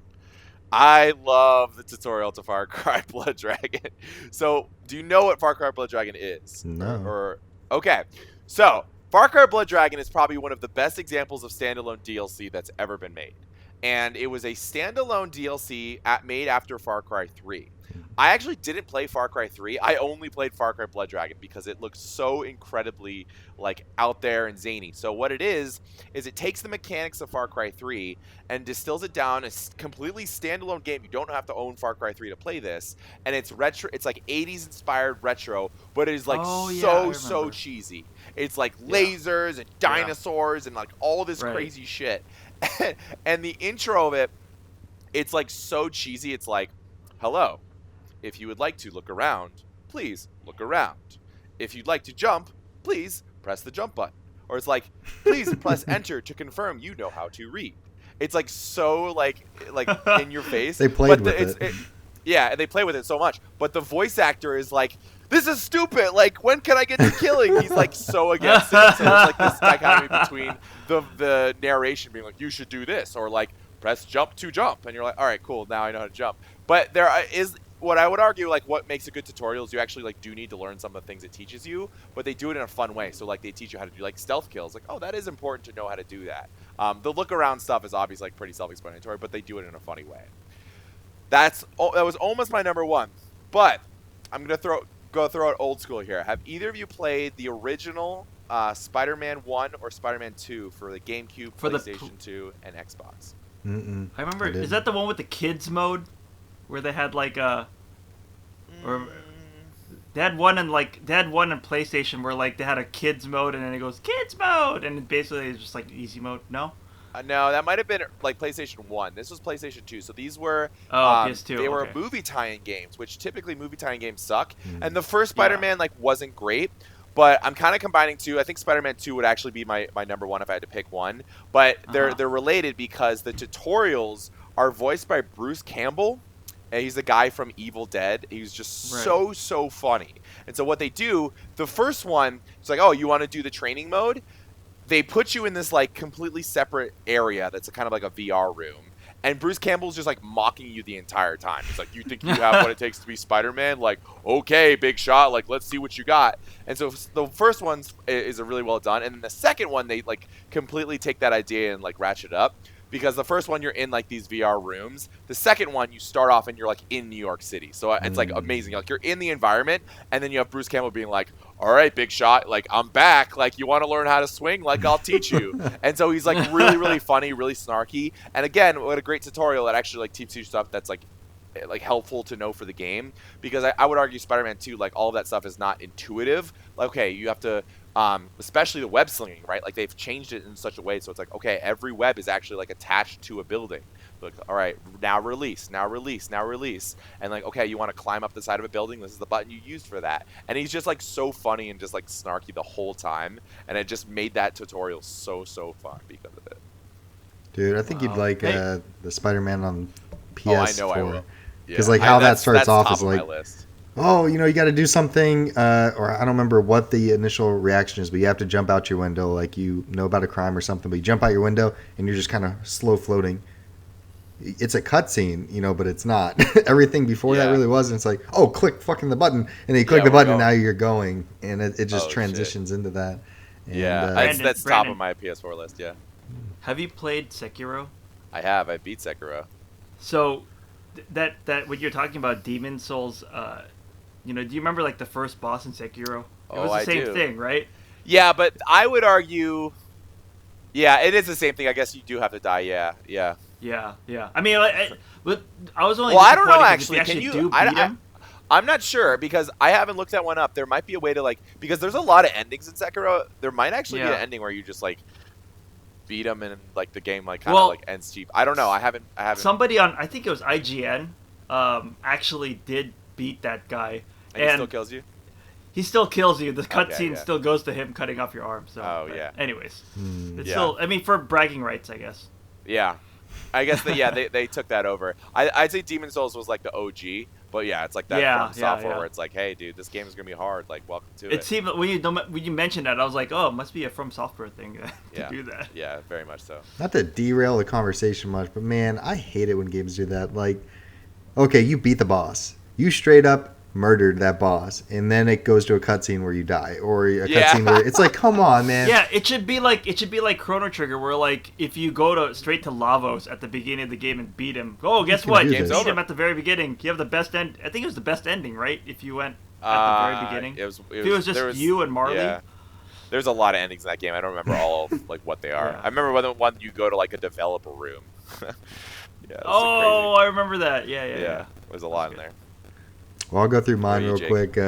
I love the tutorial to Far Cry Blood Dragon. So, do you know what Far Cry Blood Dragon is? No. Okay. So, Far Cry Blood Dragon is probably one of the best examples of standalone DLC that's ever been made. And it was a standalone DLC made after Far Cry 3. I actually didn't play Far Cry 3. I only played Far Cry Blood Dragon because it looks so incredibly like out there and zany. So what it is it takes the mechanics of Far Cry 3 and distills it down a completely standalone game. You don't have to own Far Cry 3 to play this. And it's retro. It's like 80s inspired retro, but it is like so cheesy. It's like lasers and dinosaurs and like all this crazy shit. And the intro of it, it's like so cheesy. It's like, hello. If you would like to look around, please look around. If you'd like to jump, please press the jump button. Or it's like, please press enter to confirm you know how to read. It's like so like in your face. They played with it. Yeah, they play with it so much. But the voice actor is like, this is stupid. Like, when can I get to killing? He's like so against it. So it's like this dichotomy between the narration being like, you should do this, or like press jump to jump, and you're like, all right, cool, now I know how to jump. But there is what I would argue, like, what makes a good tutorial is you actually like do need to learn some of the things it teaches you, but they do it in a fun way. So like they teach you how to do like stealth kills. Like, oh, that is important to know how to do that. The look around stuff is obviously like pretty self-explanatory, but they do it in a funny way. That was almost my number one, but I'm gonna throw it old school here. Have either of you played the original Spider-Man 1 or Spider-Man 2 for the GameCube, PlayStation 2, and Xbox? Mm-mm, I remember. Is that the one with the kids mode, where they had like or they had one in PlayStation where like they had a kids mode and then it goes kids mode and basically it's just like easy mode. No. No, that might have been like PlayStation 1. This was PlayStation 2. So these were PS2. They were movie tie-in games, which typically movie tie-in games suck. And the first Spider-Man like wasn't great, but I'm kind of combining two. I think Spider-Man 2 would actually be my number one if I had to pick one. But they're related because the tutorials are voiced by Bruce Campbell. And he's the guy from Evil Dead. He's just so funny. And so what they do, the first one, it's like, oh, you want to do the training mode? They put you in this like completely separate area that's kind of like a VR room. And Bruce Campbell's just like mocking you the entire time. He's like, you think you have what it takes to be Spider-Man? Like, okay, big shot. Like, let's see what you got. And so the first one is really well done. And then the second one, they like completely take that idea and like ratchet it up. Because the first one, you're in like these VR rooms. The second one, you start off and you're like in New York City. So it's like amazing. Like you're in the environment, and then you have Bruce Campbell being like, all right, big shot. Like, I'm back. Like, you want to learn how to swing? Like, I'll teach you. And so he's like really, really funny, really snarky. And again, what a great tutorial that actually like teaches you stuff that's like helpful to know for the game. Because I would argue Spider-Man 2, like all of that stuff is not intuitive. Like, okay, you have to... especially the web slinging, right? Like they've changed it in such a way so it's like, okay, every web is actually like attached to a building. Like, all right, now release, now release, now release. And like, okay, you want to climb up the side of a building? This is the button you used for that. And he's just like so funny and just like snarky the whole time. And it just made that tutorial so fun because of it. Dude, I think you'd like the Spider-Man on PS4. Oh, I know I will. Because like how that starts off is like... like... oh, you know, you got to do something, or I don't remember what the initial reaction is, but you have to jump out your window, like you know about a crime or something, but you jump out your window and you're just kind of slow floating. It's a cutscene, you know, but it's not. Everything before that really wasn't. It's like, oh, click fucking the button, and then you click the button, and now you're going, and it just transitions into that. And, that's top of my PS4 list, yeah. Have you played Sekiro? I have. I beat Sekiro. So, that what you're talking about, Demon Souls... you know, do you remember like the first boss in Sekiro? It was the same thing, right? Yeah, but I would argue, yeah, it is the same thing. I guess you do have to die. Yeah. I mean, I was only. Well, I don't know actually. Can you? I'm not sure because I haven't looked that one up. There might be a way to like because there's a lot of endings in Sekiro. There might actually be an ending where you just like beat them and like the game like kind of like ends cheap. I don't know. I haven't. Somebody on I think it was IGN actually did beat that guy. And he still kills you? He still kills you. The cutscene still goes to him cutting off your arm. So, anyways. It's still, I mean, for bragging rights, I guess. Yeah. I guess, they took that over. I'd say Demon Souls was like the OG, but yeah, it's like that from software where it's like, hey, dude, this game is going to be hard. Like, welcome to it. It seemed, when you mentioned that, I was like, oh, it must be a From Software thing to do that. Yeah, very much so. Not to derail the conversation much, but man, I hate it when games do that. Like, okay, you beat the boss. You straight up murdered that boss, and then it goes to a cutscene where you die, or a cutscene where it's like, come on, man. Yeah, it should be like Chrono Trigger, where like if you go straight to Lavos at the beginning of the game and beat him, guess what? You beat him at the very beginning. You have the best end. I think it was the best ending, right? If you went at the very beginning, it was just you and Marley. Yeah. There's a lot of endings in that game. I don't remember all like what they are. Yeah. I remember when you go to like a developer room. I remember that. Yeah. There's a lot in there. Well, I'll go through mine real quick.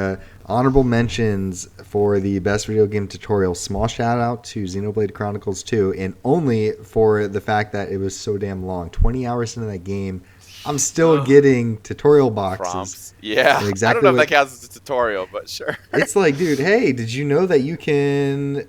Honorable mentions for the best video game tutorial. Small shout out to Xenoblade Chronicles 2, and only for the fact that it was so damn long. 20 hours into that game, I'm still getting tutorial boxes. Prompts. Yeah. Exactly. I don't know if that counts as a tutorial, but sure. It's like, dude, hey, did you know that you can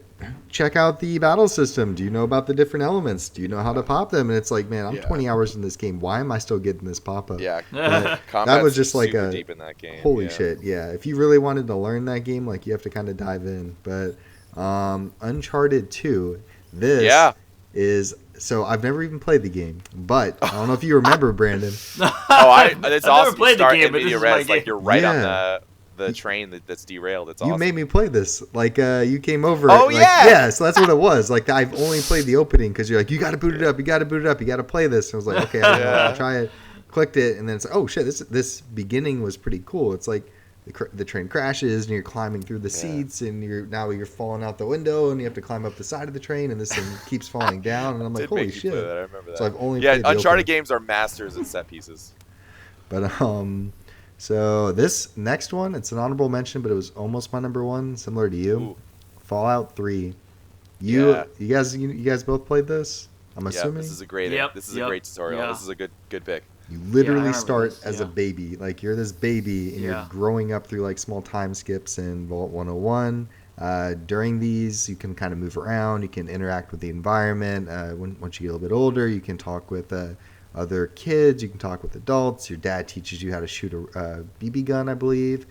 check out the battle system? Do you know about the different elements? Do you know how to pop them? And it's like, man, I'm 20 hours in this game. Why am I still getting this pop-up? Yeah. That was just like a deep in that game. Holy shit. Yeah. If you really wanted to learn that game, like, you have to kind of dive in. But Uncharted 2, this is... So I've never even played the game, but I don't know if you remember, Brandon. It's awesome. Never played the game, but this is my game. Like you're right on the train that's derailed. It's awesome. You made me play this. Like you came over. Oh like, yeah. So that's what it was. Like I've only played the opening because you're like, you got to boot it up. You got to boot it up. You got to play this. And I was like, okay, I'll try it. Clicked it, and then it's like, oh shit, this beginning was pretty cool. It's like the train crashes and you're climbing through the seats, and you're falling out the window, and you have to climb up the side of the train, and this thing keeps falling down, and I'm like, holy shit. I remember that. So I've only played the Uncharted games are masters at set pieces. But so this next one, it's an honorable mention, but it was almost my number one, similar to you. Ooh. Fallout 3. You guys both played this? I'm assuming. This is a great this is a great tutorial. Yeah. This is a good pick. You literally start as a baby. Like, you're this baby, and you're growing up through, like, small time skips in Vault 101. During these, you can kind of move around. You can interact with the environment. Once you get a little bit older, you can talk with other kids. You can talk with adults. Your dad teaches you how to shoot a BB gun, I believe.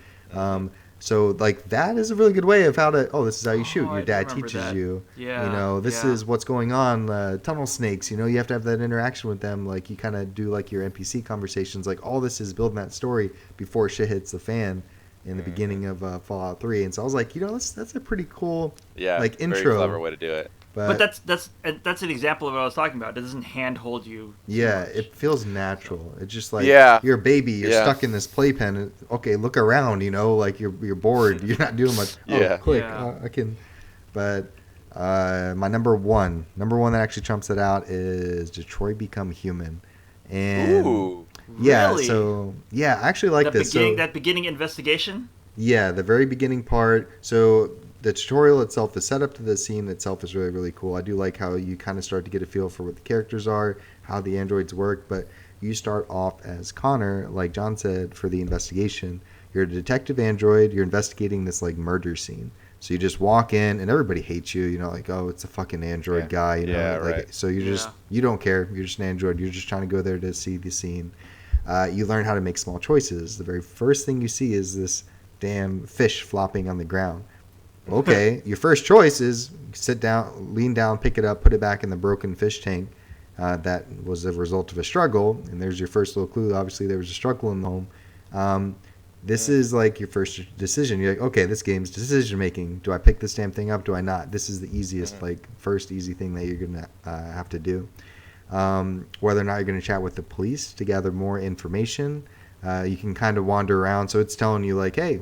So, like, that is a really good way of how to... Oh, this is how you shoot. Your dad teaches you. Yeah. You know, this is what's going on. Tunnel snakes, you know, you have to have that interaction with them. Like, you kind of do, like, your NPC conversations. Like, all this is building that story before shit hits the fan in the beginning of Fallout 3. And so I was like, you know, that's a pretty cool, like, intro. Very clever way to do it. But that's an example of what I was talking about. It doesn't handhold you. Yeah, it feels natural. It's just like you're a baby. You're stuck in this playpen. Okay, look around. You know, like you're bored. You're not doing much. Oh, click. I can. But my number one that actually trumps it out is Detroit Become Human. And really? So I actually like this. That beginning investigation. Yeah, the very beginning part. So the tutorial itself, the setup to the scene itself is really, really cool. I do like how you kind of start to get a feel for what the characters are, how the androids work, but you start off as Connor, like John said, for the investigation. You're a detective android. You're investigating this, like, murder scene. So you just walk in, and everybody hates you. You know, like, oh, it's a fucking android guy. You know, like, so you don't care. You're just an android. You're just trying to go there to see the scene. You learn how to make small choices. The very first thing you see is this damn fish flopping on the ground. Okay, your first choice is sit down, lean down, pick it up, put it back in the broken fish tank. That was a result of a struggle, and there's your first little clue. Obviously, there was a struggle in the home. This is like your first decision. You're like, okay, this game's decision making. Do I pick this damn thing up? Do I not? This is the easiest, like, first easy thing that you're gonna have to do. Whether or not you're gonna chat with the police to gather more information, you can kind of wander around. So it's telling you, like, hey,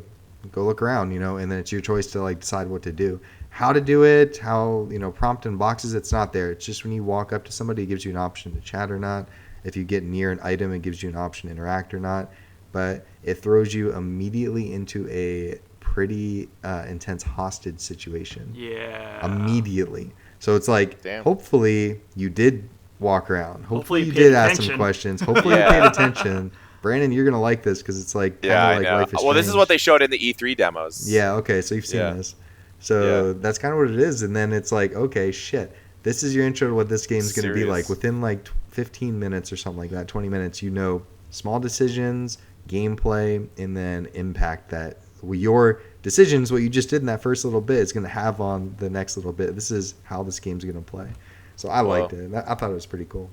go look around, you know, and then it's your choice to, like, decide what to do. How to do it, how, you know, prompt in boxes, it's not there. It's just when you walk up to somebody, it gives you an option to chat or not. If you get near an item, it gives you an option to interact or not. But it throws you immediately into a pretty intense hostage situation. Yeah. Immediately. So it's like, hopefully you did walk around. Hopefully you did ask some questions. Hopefully you paid attention. Brandon, you're gonna like this because it's like I know. Life is Well, this is what they showed in the E3 demos. Yeah. Okay. So you've seen this. So that's kind of what it is. And then it's like, okay, shit. This is your intro to what this game's gonna be like. Within like 15 minutes or something like that, 20 minutes, you know, small decisions, gameplay, and then impact that your decisions, what you just did in that first little bit, is gonna have on the next little bit. This is how this game's gonna play. So I liked it. I thought it was pretty cool.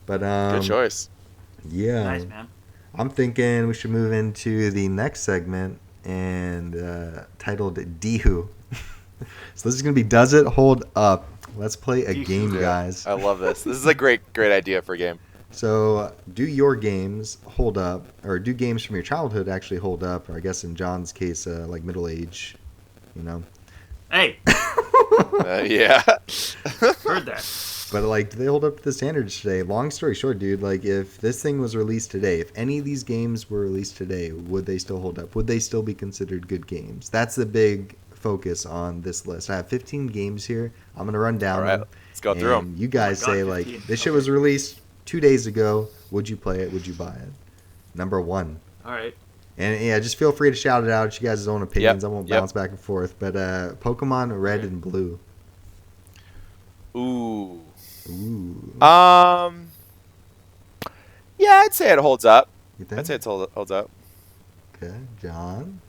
But good choice. Yeah. Nice, man. I'm thinking we should move into the next segment and titled DIHU. So this is going to be Does It Hold Up? Let's play a game, guys. I love this. This is a great idea for a game. So do your games hold up, or do games from your childhood actually hold up, or I guess in John's case, like middle age, you know? Hey! Yeah. Heard that. But like, do they hold up to the standards today? Long story short, dude, like if this thing was released today, if any of these games were released today, would they still hold up? Would they still be considered good games? That's the big focus on this list. I have 15 games here. I'm gonna run down them. Let's go through them. You guys say 15. like, this shit was released 2 days ago. Would you play it? Would you buy it? Number 1. All right. And yeah, just feel free to shout it out. It's you guys' own opinions. Yep. I won't bounce back and forth. But Pokemon Red and Blue. Ooh. Ooh. Yeah, I'd say it holds up. You think? I'd say it holds up. Okay, John.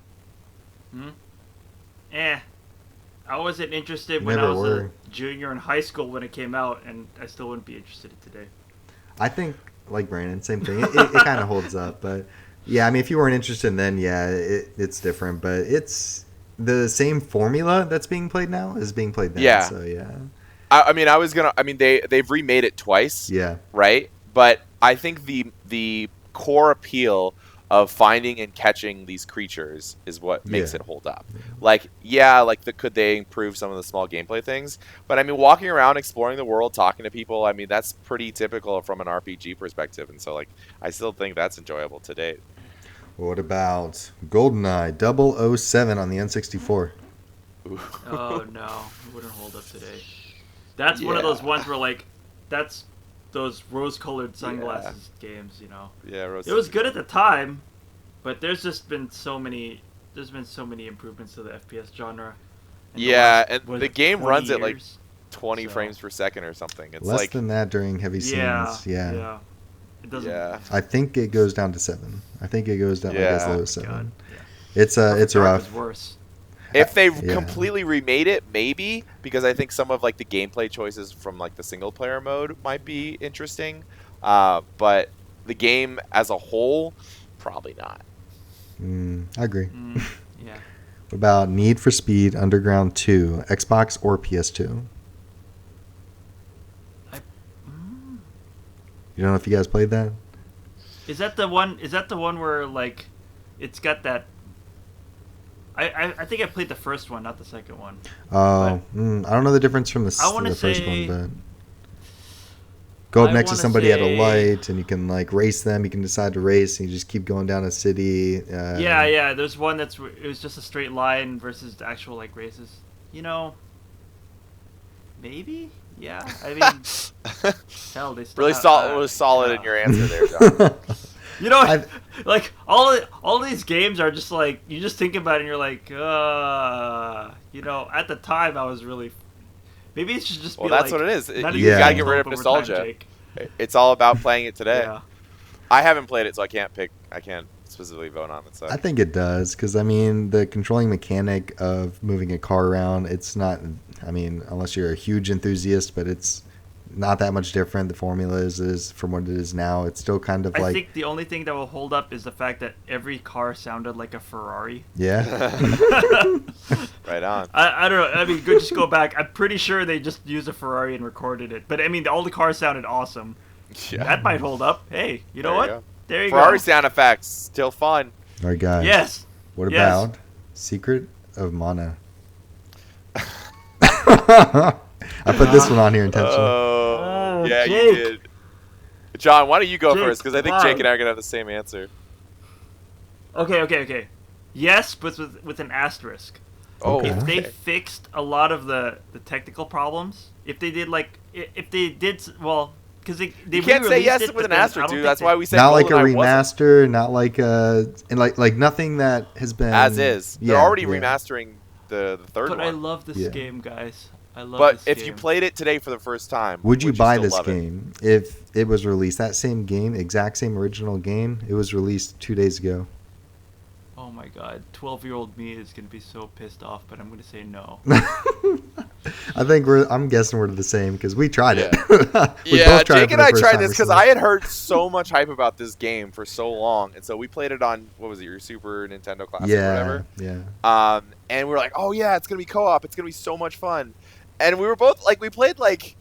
I wasn't interested You when I never was were. a junior in high school when it came out, and I still wouldn't be interested in today. I think, like Brandon, same thing. It kind of holds up. But yeah, I mean, if you weren't interested then, yeah, it's different. But it's the same formula that's being played now is being played then. Yeah. So yeah. They've remade it twice. Yeah. Right? But I think the core appeal of finding and catching these creatures is what makes it hold up. Like, could they improve some of the small gameplay things? But I mean, walking around, exploring the world, talking to people, I mean, that's pretty typical from an RPG perspective. And so, like, I still think that's enjoyable to date. What about GoldenEye 007 on the N64? Ooh. Oh, no. It wouldn't hold up today. That's one of those ones where, like, that's those rose-colored sunglasses games, you know. Yeah, it was good at the time, but there's just been so many improvements to the FPS genre. And the game runs at like 20 so. frames per second or something. It's Less like than that during heavy scenes. Yeah. It doesn't. Yeah. I think it goes down to 7. I think it goes down like as low as 7. God. It's Dark rough. is worse. If they completely remade it, maybe, because I think some of like the gameplay choices from like the single player mode might be interesting, but the game as a whole, probably not. I agree. Yeah. What about Need for Speed Underground 2, Xbox or PS2? You don't know if you guys played that? Is that the one where like it's got that? I think I played the first one, not the second one. Oh, I don't know the difference from the first one, but go up next to somebody at a light, and you can like race them. You can decide to race, and you just keep going down a city. Yeah. There's one it was just a straight line versus the actual like races. You know, maybe. Yeah, I mean, hell, they still really solid in your answer there, John. You know, like all these games are just like you just think about it and you're like, you know, at the time I was really, maybe it should just be that's like, what it is. You gotta get rid of nostalgia. It's all about playing it today. Yeah. I haven't played it, so I can't specifically vote on it. So I think it does, because I mean the controlling mechanic of moving a car around, it's not. I mean, unless you're a huge enthusiast, but it's not that much different. The formula is from what it is now. It's still kind of like. I think the only thing that will hold up is the fact that every car sounded like a Ferrari. Yeah. Right on. I don't know. I mean, just go back. I'm pretty sure they just used a Ferrari and recorded it. But I mean, all the cars sounded awesome. Yeah. That might hold up. Hey, you know what? There you go. Ferrari sound effects, still fun. All right, guys. Yes. What about Secret of Mana? I put this one on here intentionally. Oh, yeah, Jake. you did. John, why don't you go Jake, first? Because I think Jake and I are going to have the same answer. Okay. Yes, but with an asterisk. Oh, Okay. If they fixed a lot of the technical problems, if they did well, because they you can't say yes with an asterisk, dude. That's why we said not like a GoldenEye remaster, not like and like nothing that has been as is. They're already remastering the third one. But I love this game, guys. I love But this if game. you played it today for the first time, would you buy still this love game if it was released? That same game, exact same original game, it was released 2 days ago. Oh my god, 12-year-old me is gonna be so pissed off, but I'm gonna say no. I think I'm guessing we're the same because we tried it. Jake and I tried this because I had heard so much hype about this game for so long, and so we played it on your Super Nintendo Classic or whatever. Yeah. And we were like, oh yeah, it's gonna be co-op. It's gonna be so much fun. And we were both like, we played like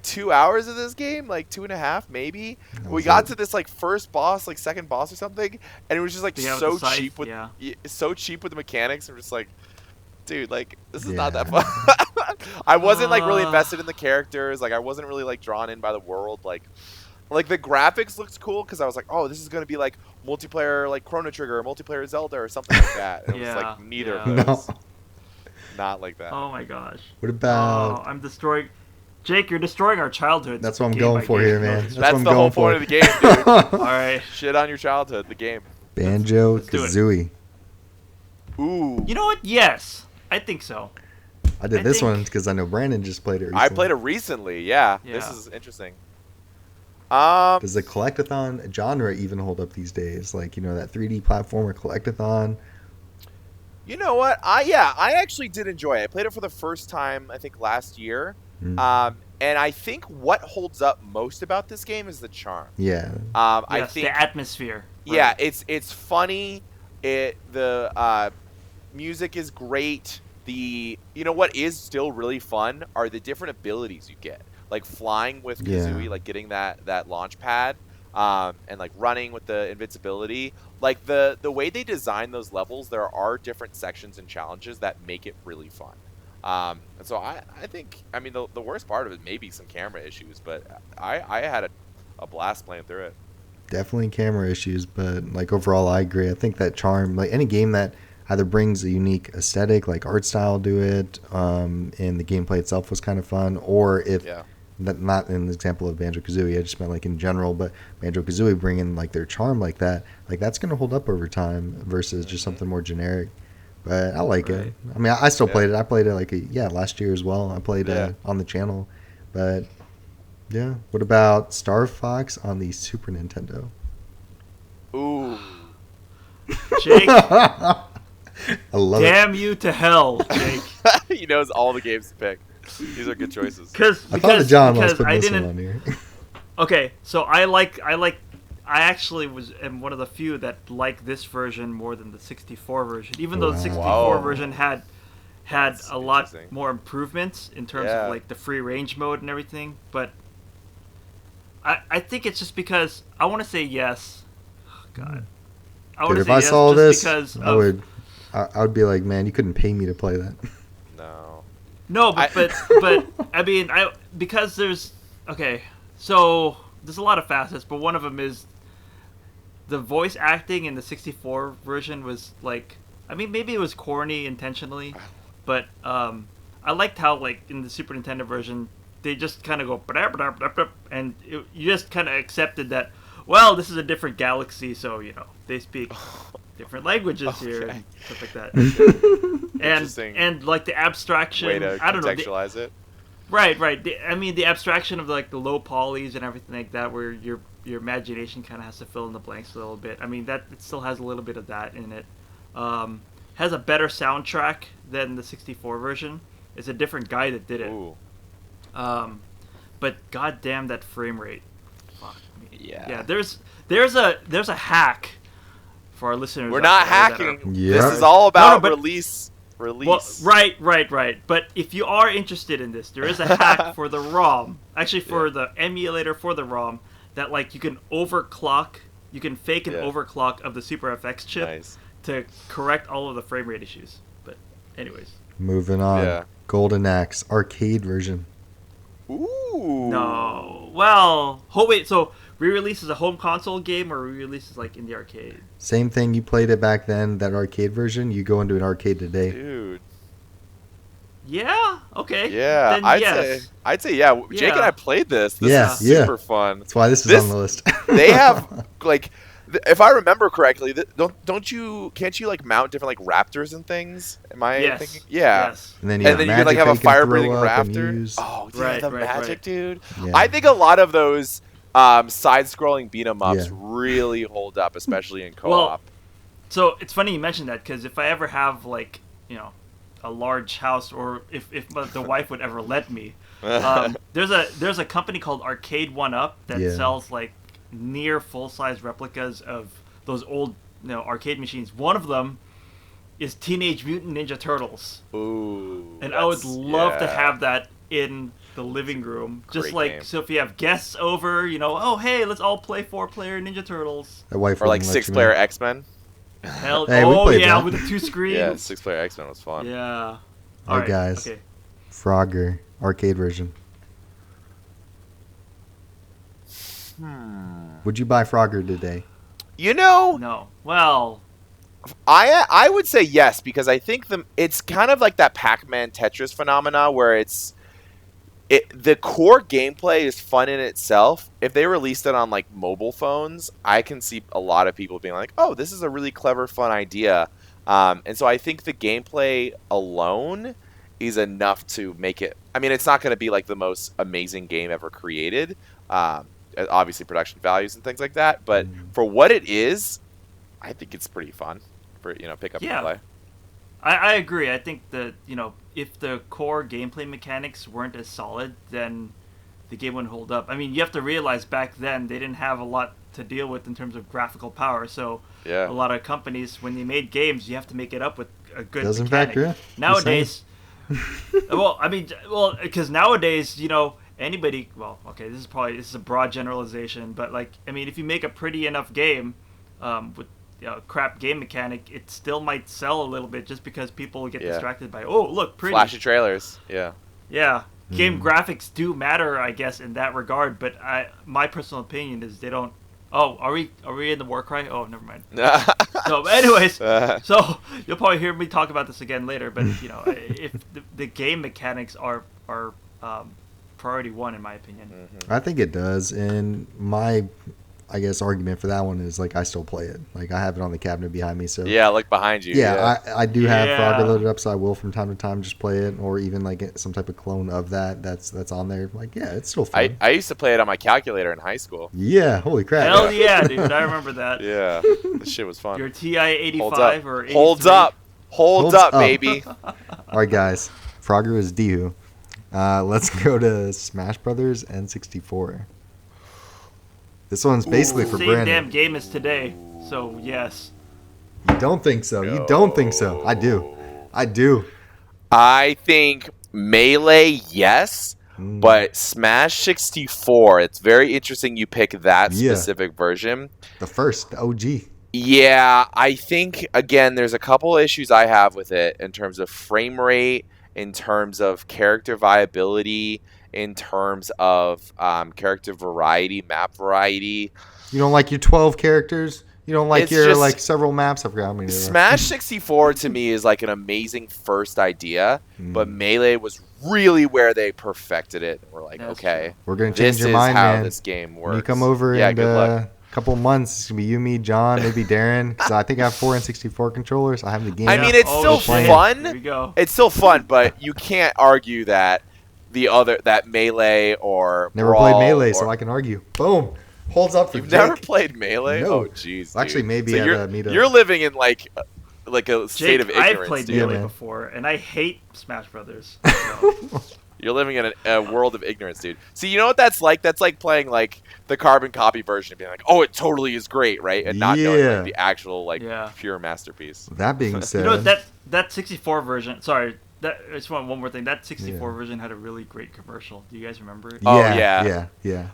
2 hours of this game, like 2.5 maybe. We got to this like first boss, like second boss or something, and it was just like so cheap with the mechanics. And we're just like, dude, like this is not that fun. I wasn't like really invested in the characters. Like I wasn't really like drawn in by the world. Like the graphics looked cool because I was like, oh, this is gonna be like multiplayer, like Chrono Trigger, or multiplayer Zelda, or something like that. And it was like neither of those. No. Not like that. Oh my gosh. What about? I'm destroying. Jake, you're destroying our childhood. That's what I'm going for here, man. That's the whole point of the game, dude. All right. Shit on your childhood, the game. Banjo-Kazooie. Ooh. You know what? Yes. I think so. I did this one because I know Brandon just played it recently. I played it recently, yeah. This is interesting. Does the collectathon genre even hold up these days? Like, that 3D platformer collectathon? You know what? I actually did enjoy it. I played it for the first time, I think, last year. And I think what holds up most about this game is the charm. Yeah. I think the atmosphere. Right. Yeah, it's funny. The music is great. What is still really fun are the different abilities you get, like flying with Kazooie, like getting that launch pad, and like running with the invincibility. Like the way they design those levels, there are different sections and challenges that make it really fun. And so I think, I mean, the worst part of it may be some camera issues, but I had a blast playing through it. Definitely camera issues, but like overall, I agree. I think that charm, like any game that either brings a unique aesthetic, like art style to it, and the gameplay itself was kind of fun, or if not in the example of Banjo-Kazooie, I just meant like in general, but Banjo-Kazooie bringing like their charm like that, like that's going to hold up over time versus just something more generic. But I like it. I mean, I still played it. I played it like last year as well. I played on the channel, but yeah. What about Star Fox on the Super Nintendo? Ooh, Jake. I love Damn you to hell, Jake. He knows all the games to pick. These are good choices. I thought that John was putting this one on here. Okay, so I actually am one of the few that like this version more than the 64 version, even though the 64 version had a lot more improvements in terms of like the free range mode and everything. But I think it's just because I want to say yes. Oh, God, I want to say yes. If I saw this, because I would be like, man, you couldn't pay me to play that. No, but I mean, because there's so there's a lot of facets, but one of them is the voice acting in the 64 version was like, I mean, maybe it was corny intentionally, but I liked how like in the Super Nintendo version they just kind of go and you just kind of accepted that, well, this is a different galaxy, so they speak different languages here and stuff like that. and like the abstraction, way to I don't know, contextualize it. Right. I mean, the abstraction of like the low polys and everything like that, where your imagination kind of has to fill in the blanks a little bit. I mean, that it still has a little bit of that in it. Has a better soundtrack than the 64 version. It's a different guy that did it. Ooh. But goddamn that frame rate. Fuck me. Yeah. There's a hack for our listeners. We're not hacking. This is all about release. Well, right. But if you are interested in this, there is a hack for the ROM. Actually, for the emulator for the ROM, that like you can overclock. You can fake an overclock of the Super FX chip to correct all of the frame rate issues. But anyways. Moving on. Yeah. Golden Axe arcade version. Ooh. No. Well, wait. So re-release is a home console game, or re-release is like in the arcade? Same thing. You played it back then, that arcade version. You go into an arcade today. Dude. Yeah. Okay. Yeah. Then I'd say yeah. Jake and I played this. This is super fun. That's why this is on the list. They have like, if I remember correctly, can't you like mount different like raptors and things? Am I thinking? Yeah. Yes. And then you can like have a fire breathing raptor. Oh, dude, the magic, dude. Yeah. I think a lot of those side-scrolling beat-em-ups really hold up, especially in co-op. Well, so it's funny you mentioned that, because if I ever have like a large house, or if the wife would ever let me. There's a company called Arcade 1-Up that sells like near full-size replicas of those old arcade machines. One of them is Teenage Mutant Ninja Turtles. Ooh. And I would love to have that in the living room. Just like game. So if you have guests over, oh hey, let's all play 4-player Ninja Turtles. That wife or like 6-player X-Men. Hell, yeah, with the 2 screens. Yeah, 6-player X-Men was fun. Yeah. All right, guys. Okay. Frogger arcade version. Would you buy Frogger today? No. Well, I would say yes, because I think it's kind of like that Pac-Man Tetris phenomena where the core gameplay is fun in itself. If they released it on like mobile phones, I can see a lot of people being like, "Oh, this is a really clever, fun idea." And so I think the gameplay alone is enough to make it. I mean, it's not going to be like the most amazing game ever created. Obviously, production values and things like that. But for what it is, I think it's pretty fun for pick up and play. I agree. I think that if the core gameplay mechanics weren't as solid, then the game wouldn't hold up. I mean, you have to realize back then they didn't have a lot to deal with in terms of graphical power. So a lot of companies, when they made games, you have to make it up with a good mechanic. Factor. Nowadays, because nowadays, anybody. Well, okay, this is a broad generalization, but if you make a pretty enough game with crap game mechanic, it still might sell a little bit just because people get distracted by look pretty flashy trailers. Game graphics do matter, I guess, in that regard, but my personal opinion is they don't. Are we in the war cry? Oh, never mind. So anyways, so you'll probably hear me talk about this again later, but if the game mechanics are priority one, in my opinion. I think it does, and my argument for that one is I still play it. I have it on the cabinet behind me. So behind you. I do have Frogger loaded up, so I will from time to time just play it, or even some type of clone of that's on there. It's still fun. I used to play it on my calculator in high school. Yeah, holy crap! Hell yeah, dude! I remember that. Yeah, this shit was fun. Your TI-85 or 83? Holds up, baby. All right, guys. Frogger is DIHU. Let's go to Smash Brothers N64. This one's basically for Brandon. Same damn game as today, so yes. You don't think so? No. You don't think so? I do. I think Melee, yes, but Smash 64. It's very interesting you pick that specific version. The first, the OG. Yeah, I think again, there's a couple issues I have with it in terms of frame rate, in terms of character viability, in terms of character variety, map variety. You don't like your 12 characters? You don't like your several maps? I forgot how many. Smash 64 to me is an amazing first idea, but Melee was really where they perfected it. We're okay, we're going to change your mind, man. This is how this game works. When you come over in a couple months, it's going to be you, me, John, maybe Darren, because I think I have 4 N64 controllers. I have the game. I mean, it's still fun. Here we go. It's still fun, but you can't argue that that Melee or never Brawl played Melee, so I can argue. Boom, holds up for You've Jake. Never played Melee? No. Oh, jeez. Actually, maybe at a meetup. You're living in a state of ignorance. I've played Melee before, and I hate Smash Brothers. So. You're living in a world of ignorance, dude. See, you know what that's like? That's like playing the carbon copy version and being like, "Oh, it totally is great," right? And not knowing the actual pure masterpiece. That being said, that 64 version. Sorry. I just want one more thing. That 64 version had a really great commercial. Do you guys remember it? Yeah.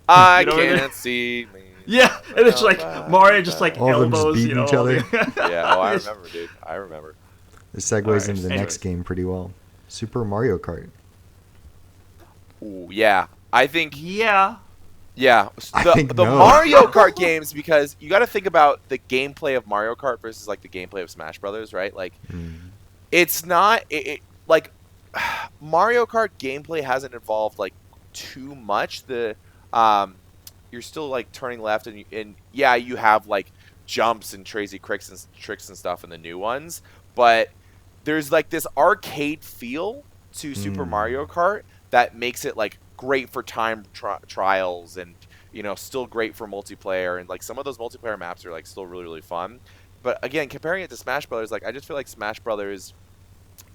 I can't see me. Yeah, and it's Mario just all elbows, beating each other. Yeah, I remember, dude. I remember. This segues into the next game pretty well. Super Mario Kart. Ooh, yeah. I think. Yeah. Yeah. The Mario Kart games, because you got to think about the gameplay of Mario Kart versus the gameplay of Smash Brothers, right? It's not. Mario Kart gameplay hasn't evolved too much. You're still turning left and you have jumps and crazy tricks and stuff in the new ones, but there's this arcade feel to Super Mario Kart that makes it great for time trials and still great for multiplayer, and some of those multiplayer maps are still really, really fun. But again, comparing it to Smash Brothers, I just feel like Smash Brothers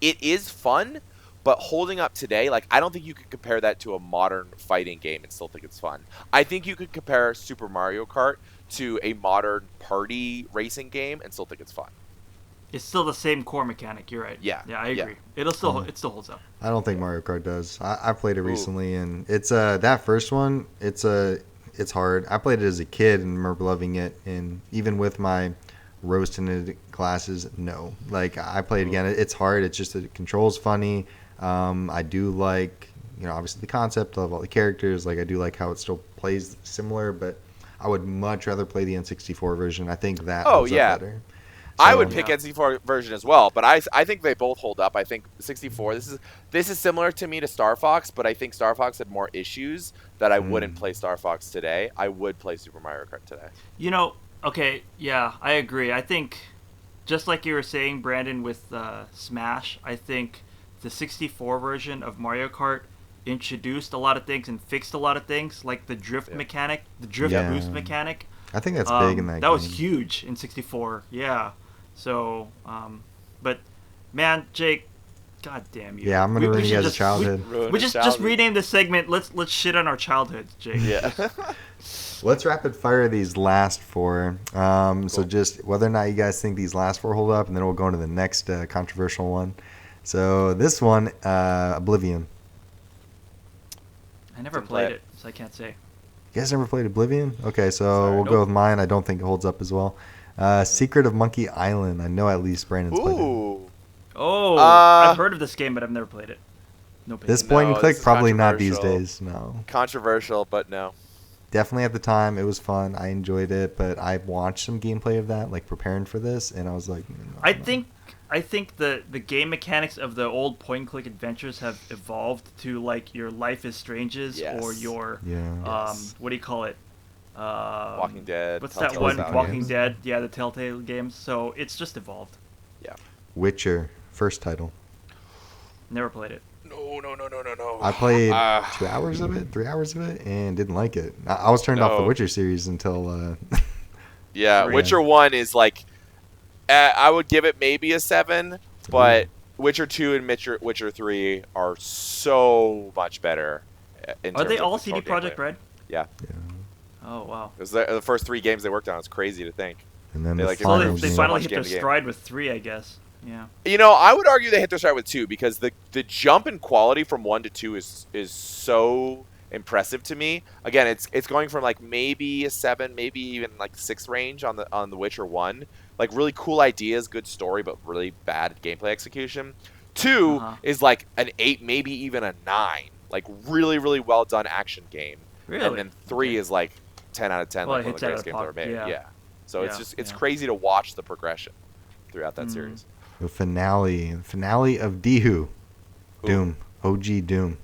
it is fun, but holding up today, like, I don't think you could compare that to a modern fighting game and still think it's fun. I think you could compare Super Mario Kart to a modern party racing game and still think it's fun. It's still the same core mechanic. You're right. Yeah. Yeah, I agree. It still holds up. I don't think Mario Kart does. I played it recently, and it's that first one. It's hard. I played it as a kid and remember loving it, and even with my rose-tinted glasses, no. Like, I played again. It's hard. It's just the controls funny. I do like, obviously the concept of all the characters. Like, I do like how it still plays similar, but I would much rather play the N64 version. I think that holds up better. So, I would pick N64 version as well, but I think they both hold up. I think 64. This is similar to me to Star Fox, but I think Star Fox had more issues that I wouldn't play Star Fox today. I would play Super Mario Kart today. Okay, yeah, I agree. I think, just like you were saying, Brandon, with Smash, I think the 64 version of Mario Kart introduced a lot of things and fixed a lot of things, like the drift mechanic, the drift boost mechanic. I think that's big in that game. That was huge in 64, yeah. So, but, man, Jake, god damn you. Yeah, I'm going to ruin you guys' childhood. We just rename this segment, let's shit on our childhoods, Jake. Yeah. Let's rapid fire these last four. Cool. So just whether or not you guys think these last four hold up, and then we'll go into the next controversial one. So this one, Oblivion. I never played it, so I can't say. You guys never played Oblivion? Okay, so we'll go with mine. I don't think it holds up as well. Secret of Monkey Island. I know at least Brandon's played it. Oh, I've heard of this game, but I've never played it. No. This point and click, probably not these days. No. Controversial, but no. Definitely at the time, it was fun. I enjoyed it, but I watched some gameplay of that, like preparing for this, and I was like, I think the game mechanics of the old point-and-click adventures have evolved to like your Life is Strange's or your what do you call it? Walking Dead. What's that one? Walking Dead. Yeah, the Telltale games. So it's just evolved. Yeah. Witcher, first title. Never played it. No. I played 2 hours of it, 3 hours of it, and didn't like it. I was turned off the Witcher series until. Yeah, Witcher 1 is like, I would give it maybe a 7, but Witcher 2 and Witcher 3 are so much better. Are they all CD Projekt Red? Yeah. Oh wow! It was the first 3 games they worked on. It's crazy to think. And then they finally hit their stride with 3, I guess. Yeah. I would argue they hit their stride with 2 because the jump in quality from 1 to 2 is so impressive to me. Again, it's going from like maybe a 7, maybe even like 6 range on the Witcher 1. Like really cool ideas, good story, but really bad gameplay execution. 2 is like an 8, maybe even a 9. Like really, really well done action game. Really? And then 3 is like 10 out of 10, like one of the greatest games ever made. Yeah. So it's crazy to watch the progression throughout that series. The finale of DIHU. Doom. OG Doom.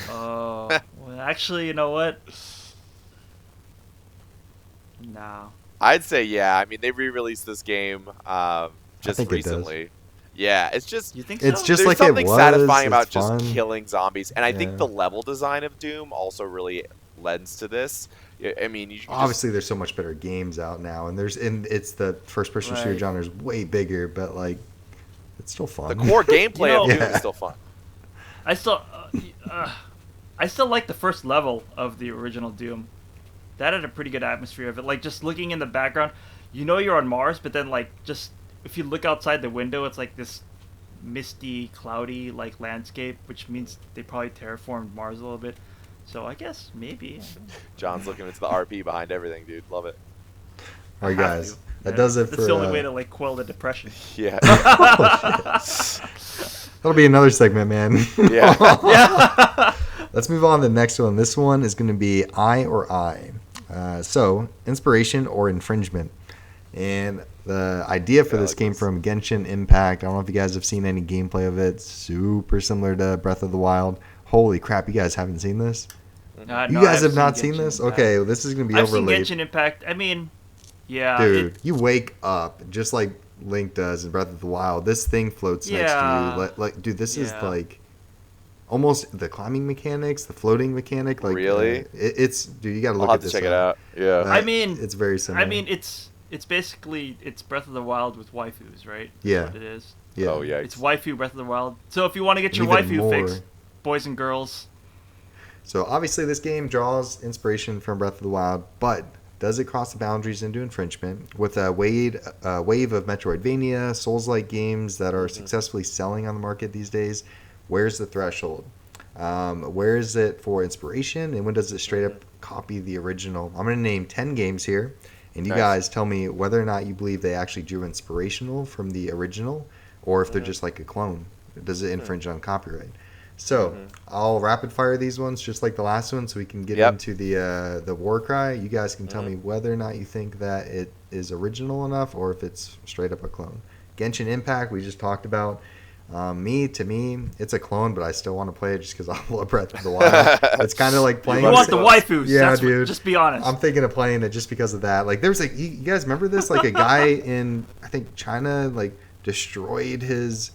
Oh, well, actually, you know what? No. I'd say yeah. I mean, they re-released this game just recently. Yeah, it's just you think it's so? just There's like something it was. satisfying about it's fun. Just killing zombies, and I think the level design of Doom also really lends to this. I mean, obviously there's so much better games out now, and it's the first-person shooter genre is way bigger, but like it's still fun. The core gameplay of Doom is still fun. I still like the first level of the original Doom. That had a pretty good atmosphere of it. Like just looking in the background, you're on Mars, but then like just if you look outside the window, it's like this misty, cloudy like landscape, which means they probably terraformed Mars a little bit. So I guess maybe. John's looking into the RP behind everything, dude. Love it. All right, guys. That does it for... That's the only way to like quell the depression. Yeah. That'll be another segment, man. Yeah. Let's move on to the next one. This one is going to be I or I. So, inspiration or infringement. And the idea for this came from Genshin Impact. I don't know if you guys have seen any gameplay of it. Super similar to Breath of the Wild. Holy crap, you guys haven't seen this? You guys have not seen this? Impact. Okay, well, this is going to be overlaid. I've seen Genshin Impact. I mean, yeah. Dude, you wake up just like Link does in Breath of the Wild. This thing floats next to you. Like, dude, this is like almost the climbing mechanics, the floating mechanic. Like, really? It's dude, you got to look I'll at this. Have to check it out. Yeah. I mean, it's very similar. I mean, it's it's basically Breath of the Wild with waifus, right? Yeah. That's what it is. Yeah. Oh yeah. It's waifu Breath of the Wild. So if you want to get your Even waifu more. fix, boys and girls. So obviously this game draws inspiration from Breath of the Wild, but does it cross the boundaries into infringement? With a wave of Metroidvania, Souls-like games that are successfully selling on the market these days, where's the threshold? Where is it for inspiration, and when does it straight up copy the original? I'm going to name 10 games here, and you guys tell me whether or not you believe they actually drew inspirational from the original, or if they're just like a clone. Does it infringe on copyright? So I'll rapid fire these ones just like the last one, so we can get into the war cry. You guys can tell me whether or not you think that it is original enough, or if it's straight up a clone. Genshin Impact, we just talked about. To me, it's a clone, but I still want to play it just because I love Breath of the Wild. It's kind of like playing. You want the waifus? Yeah, dude. Just be honest. I'm thinking of playing it just because of that. Like, there was like, you guys remember this? Like, a guy in I think China like destroyed his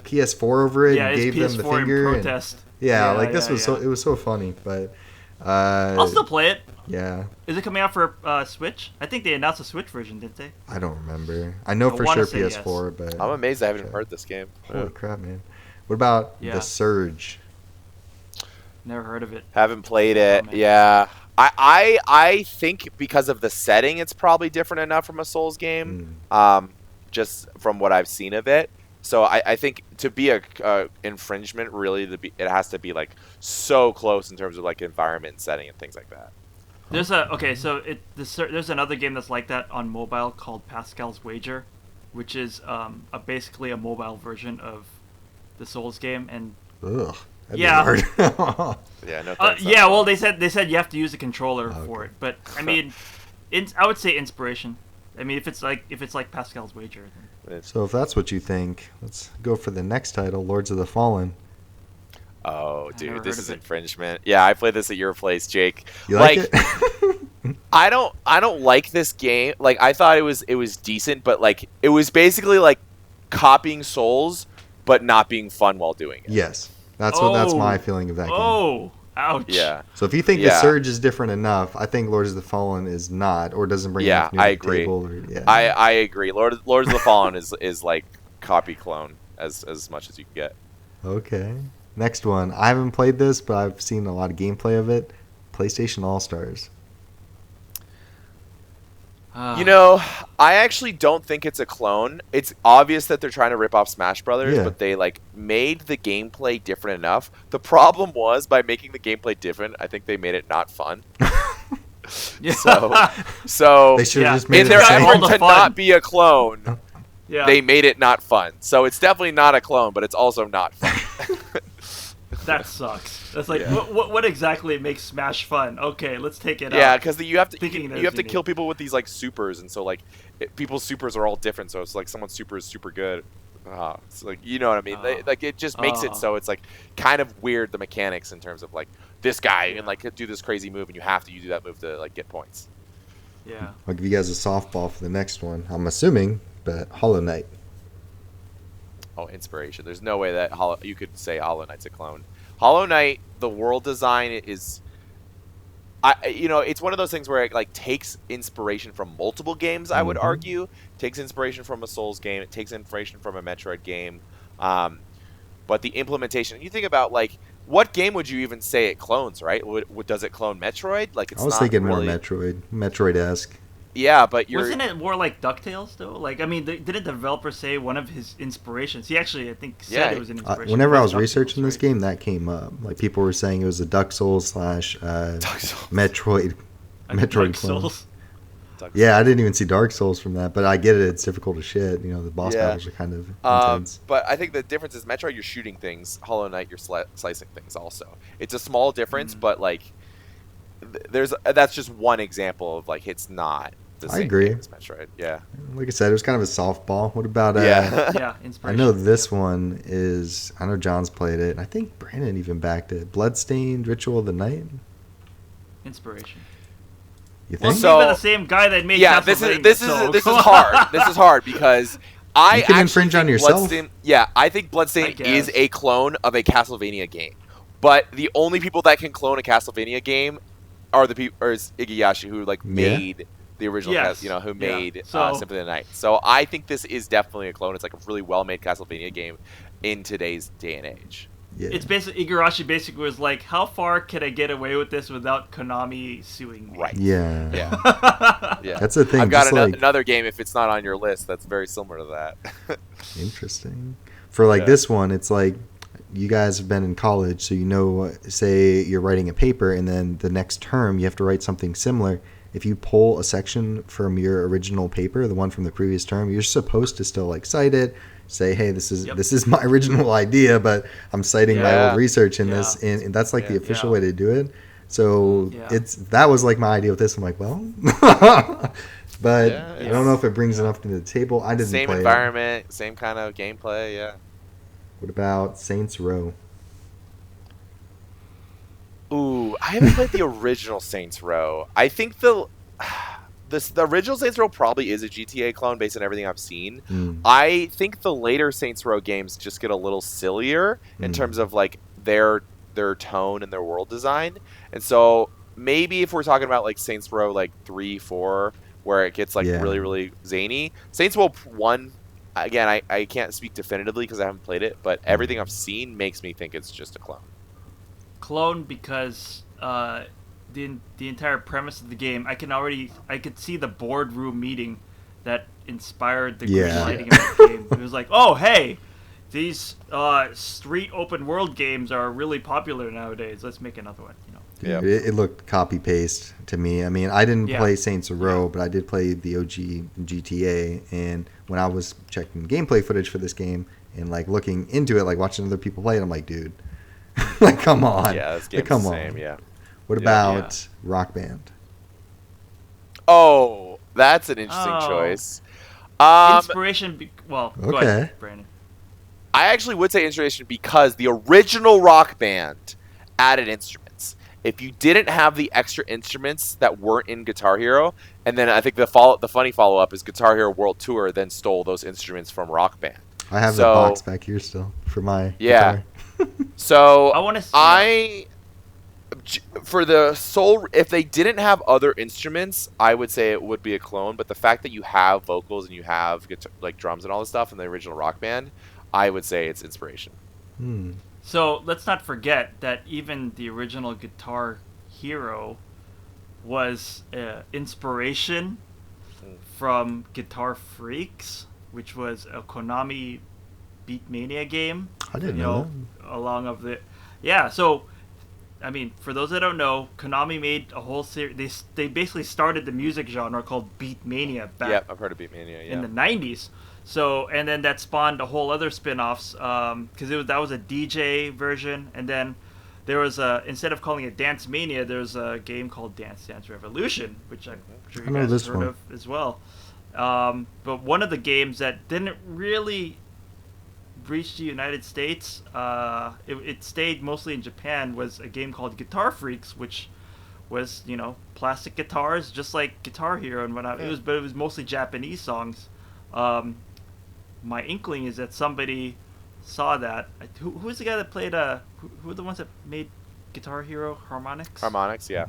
PS4 over it and gave them the finger. In protest. This was so it was so funny, but I'll still play it. Yeah. Is it coming out for Switch? I think they announced a Switch version, didn't they? I don't remember. I know for sure PS4, but I'm amazed I haven't heard this game. Holy crap, man! What about The Surge? Never heard of it. Haven't played it. Yeah. I think because of the setting, it's probably different enough from a Souls game. Just from what I've seen of it. So I think to be a infringement, really, it has to be like so close in terms of like environment and setting and things like that. There's there's another game that's like that on mobile called Pascal's Wager, which is basically a mobile version of the Souls game, and that'd be hard. Yeah, no. Well, they said you have to use a controller for it, but I mean, I would say inspiration. I mean, if it's like Pascal's Wager. Then... So if that's what you think, let's go for the next title, Lords of the Fallen. Oh, dude, this is infringement. Yeah, I played this at your place, Jake. You like it? I don't like this game. Like, I thought it was decent, but like it was basically like copying Souls, but not being fun while doing it. Yes, that's my feeling of that game. Oh, ouch. Yeah. So if you think the Surge is different enough, I think Lords of the Fallen is not, or doesn't bring enough new I to agree. the table. I agree. Lords of the Fallen is like copy clone as much as you can get. Okay. Next one. I haven't played this, but I've seen a lot of gameplay of it. PlayStation All-Stars. You know, I actually don't think it's a clone. It's obvious that they're trying to rip off Smash Brothers, but they like made the gameplay different enough. The problem was by making the gameplay different, I think they made it not fun. So they should have just made in their effort to not be a clone, they made it not fun. So it's definitely not a clone, but it's also not fun. That sucks. That's like what exactly makes Smash fun? Okay, let's take it out. Yeah, because you have to kill people with these like supers, and so like people's supers are all different. So it's like someone's super is super good. It's like, you know what I mean? Like it just makes it so it's like kind of weird, the mechanics in terms of like this guy and like do this crazy move, and you have to do that move to like get points. Yeah. I'll give you guys a softball for the next one. I'm assuming, but Hollow Knight. Oh, inspiration. There's no way that you could say Hollow Knight's a clone. Hollow Knight, the world design is, it's one of those things where it like takes inspiration from multiple games. I would argue takes inspiration from a Souls game. It takes inspiration from a Metroid game, but the implementation. You think about like what game would you even say it clones? Right? Does it clone Metroid? Like it's. I was not thinking really... more Metroid-esque. Yeah, but wasn't it more like DuckTales though? Like, I mean, didn't the developer say one of his inspirations? He actually, I think, said it was an inspiration. Whenever I was researching this game, that came up. Like people were saying it was a Duck Souls / Metroid clone. Yeah, I didn't even see Dark Souls from that, but I get it. It's difficult as shit. You know, the boss battles are kind of intense. But I think the difference is Metroid, you're shooting things. Hollow Knight, you're slicing things. Also, it's a small difference, but like, that's just one example of like it's not. I agree. Metroid. Yeah. Like I said, it was kind of a softball. What about I know this one is. I know John's played it. I think Brandon even backed it. Bloodstained Ritual of the Night. Inspiration. You think? So the same guy that made. Yeah, this is hard. This is hard because you can infringe on yourself. I think Bloodstained is a clone of a Castlevania game, but the only people that can clone a Castlevania game are is Igarashi, who like made the original, Yes. who made So, Symphony of the Night. So I think this is definitely a clone. It's like a really well-made Castlevania game in today's day and age. Yeah. It's basically Igarashi basically was like, how far can I get away with this without Konami suing me? Right. Yeah. Yeah. That's the thing. I've got just another game, if it's not on your list, that's very similar to that. Interesting. For like this one, it's like you guys have been in college, so say you're writing a paper, and then the next term you have to write something similar. If you pull a section from your original paper, the one from the previous term, you're supposed to still like cite it, say, hey, this is my original idea, but I'm citing my old research in this, and that's like the official way to do it. So that was like my idea with this. I'm like, well, but I don't know if it brings enough to the table. I didn't play Same environment, same kind of gameplay, yeah. What about Saints Row? Ooh, I haven't played the original Saints Row. I think the original Saints Row probably is a GTA clone based on everything I've seen. I think the later Saints Row games just get a little sillier in terms of like their tone and their world design. And so maybe if we're talking about like Saints Row like 3, 4, where it gets like really, really zany. Saints Row 1, again, I can't speak definitively because I haven't played it, but everything I've seen makes me think it's just a clone. Clone because the entire premise of the game, I could see the boardroom meeting that inspired the green lighting of the game. It was like, oh hey, these street open world games are really popular nowadays. Let's make another one. Dude, it looked copy paste to me. I mean, I didn't play Saints Row, but I did play the OG GTA. And when I was checking gameplay footage for this game and like looking into it, like watching other people play it, I'm like, dude, like come on, this game's come the on. same, yeah. What about Rock Band? Oh, that's an interesting choice. Inspiration. Go ahead, Brandon. I actually would say inspiration because the original Rock Band added instruments. If you didn't have the extra instruments that weren't in Guitar Hero, and then I think the funny follow up is Guitar Hero World Tour then stole those instruments from Rock Band. I have the box back here still for my guitar. So I want to. For the soul, if they didn't have other instruments, I would say it would be a clone. But the fact that you have vocals and you have guitar, like drums and all this stuff in the original Rock Band, I would say it's inspiration. So let's not forget that even the original Guitar Hero was inspiration from Guitar Freaks, which was a Konami Beatmania game. I didn't know that. So I mean, for those that don't know, Konami made a whole series. They basically started the music genre called Beatmania back I've heard of Beatmania, in the 90s. So, and then that spawned a whole other spin-offs because that was a DJ version, and then there was instead of calling it Dance Mania, there was a game called Dance Dance Revolution, which I'm sure you guys have heard of as well. But one of the games that didn't really reach the United States, it stayed mostly in Japan, was a game called Guitar Freaks, which was plastic guitars, just like Guitar Hero and whatnot. It was mostly Japanese songs. My inkling is that somebody saw that. Who's the guy that played? Who are the ones that made Guitar Hero? Harmonix. Harmonix, yeah.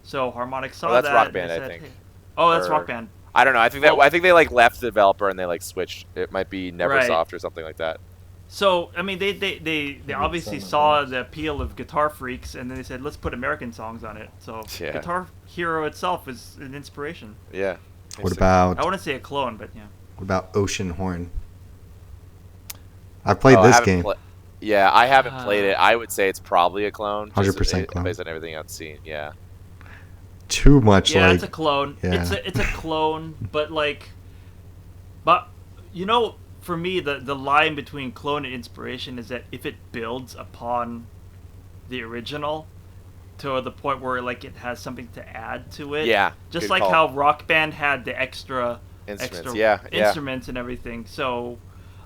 So Harmonix saw that's that. Rock Band, said, I think. Hey. Oh, that's Rock Band. I don't know. I think they like left the developer and they like switched. It might be Neversoft or something like that. So I mean, they obviously saw the appeal of Guitar Freaks, and then they said, let's put American songs on it. So Guitar Hero itself is an inspiration. Yeah. What about? I wouldn't say a clone, but yeah. What about Ocean Horn? I've played this game. I haven't played it. I would say it's probably a clone. 100% clone. Based on everything I've seen, yeah. Too much like... Yeah, it's a clone. Yeah. It's a clone, but for me, the line between clone and inspiration is that if it builds upon the original to the point where like it has something to add to it. Yeah. Just like how Rock Band had the extra instruments and everything. So,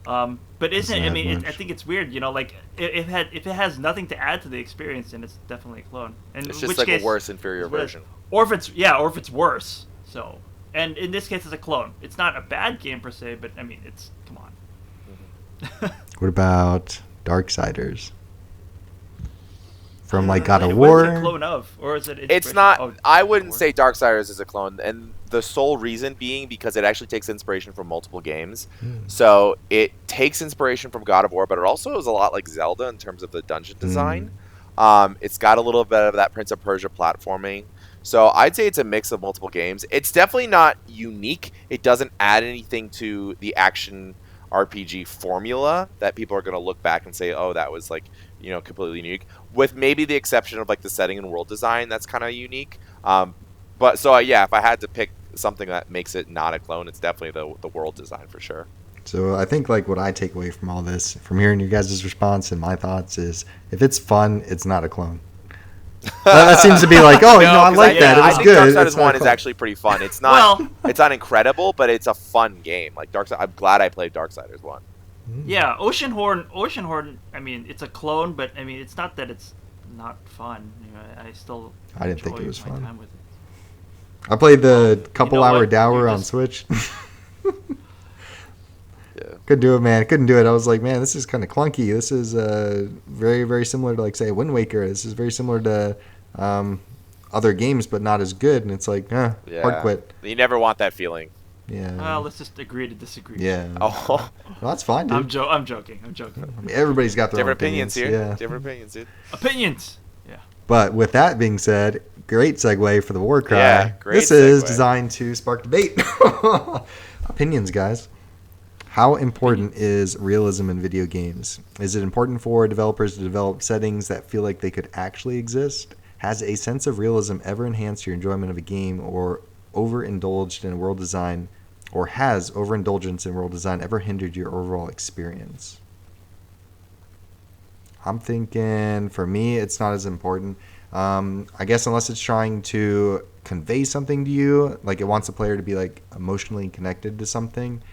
but isn't I mean I think it's weird. Like if it has nothing to add to the experience, then it's definitely a clone. And it's just like a worse, inferior version. Or if it's worse. So, and in this case, it's a clone. It's not a bad game per se, but I mean, come on. What about Darksiders? from like God of What War. is it a clone of, or is it? It's not. I wouldn't say Darksiders is a clone, and the sole reason being because it actually takes inspiration from multiple games. So it takes inspiration from God of War, but it also is a lot like Zelda in terms of the dungeon design. It's got a little bit of that Prince of Persia platforming. So I'd say it's a mix of multiple games. It's definitely not unique. It doesn't add anything to the action RPG formula that people are going to look back and say, oh, that was like, completely unique. With maybe the exception of like the setting and world design, that's kind of unique. But so yeah, if I had to pick something that makes it not a clone, it's definitely the world design for sure. So I think like what I take away from all this, from hearing your guys' response and my thoughts is, if it's fun, it's not a clone. That seems to be like, oh, I like that. It was good. I think Darksiders 1 is actually pretty fun. It's not it's not incredible, but it's a fun game. Like I'm glad I played Darksiders 1. Yeah, Oceanhorn. I mean, it's a clone, but I mean, it's not that it's not fun. I didn't think it was fun. Time with it. I played the couple-hour Dower on Switch. Couldn't do it, man. Couldn't do it. I was like, man, this is kind of clunky. This is very, very similar to, like, say, Wind Waker. This is very similar to other games, but not as good. And it's like, hard quit. You never want that feeling. Yeah. Let's just agree to disagree. Yeah. Oh, well, that's fine, dude. I'm joking. I mean, everybody's got their different own opinions here. Yeah. Different opinions, dude. Opinions. Yeah. But with that being said, great segue for the war cry. Yeah, great This is designed to spark debate. Opinions, guys. How important is realism in video games? Is it important for developers to develop settings that feel like they could actually exist? Has a sense of realism ever enhanced your enjoyment of a game, or overindulged in world design, or has overindulgence in world design ever hindered your overall experience? I'm thinking, for me, it's not as important. I guess unless it's trying to convey something to you, like it wants a player to be like emotionally connected to something,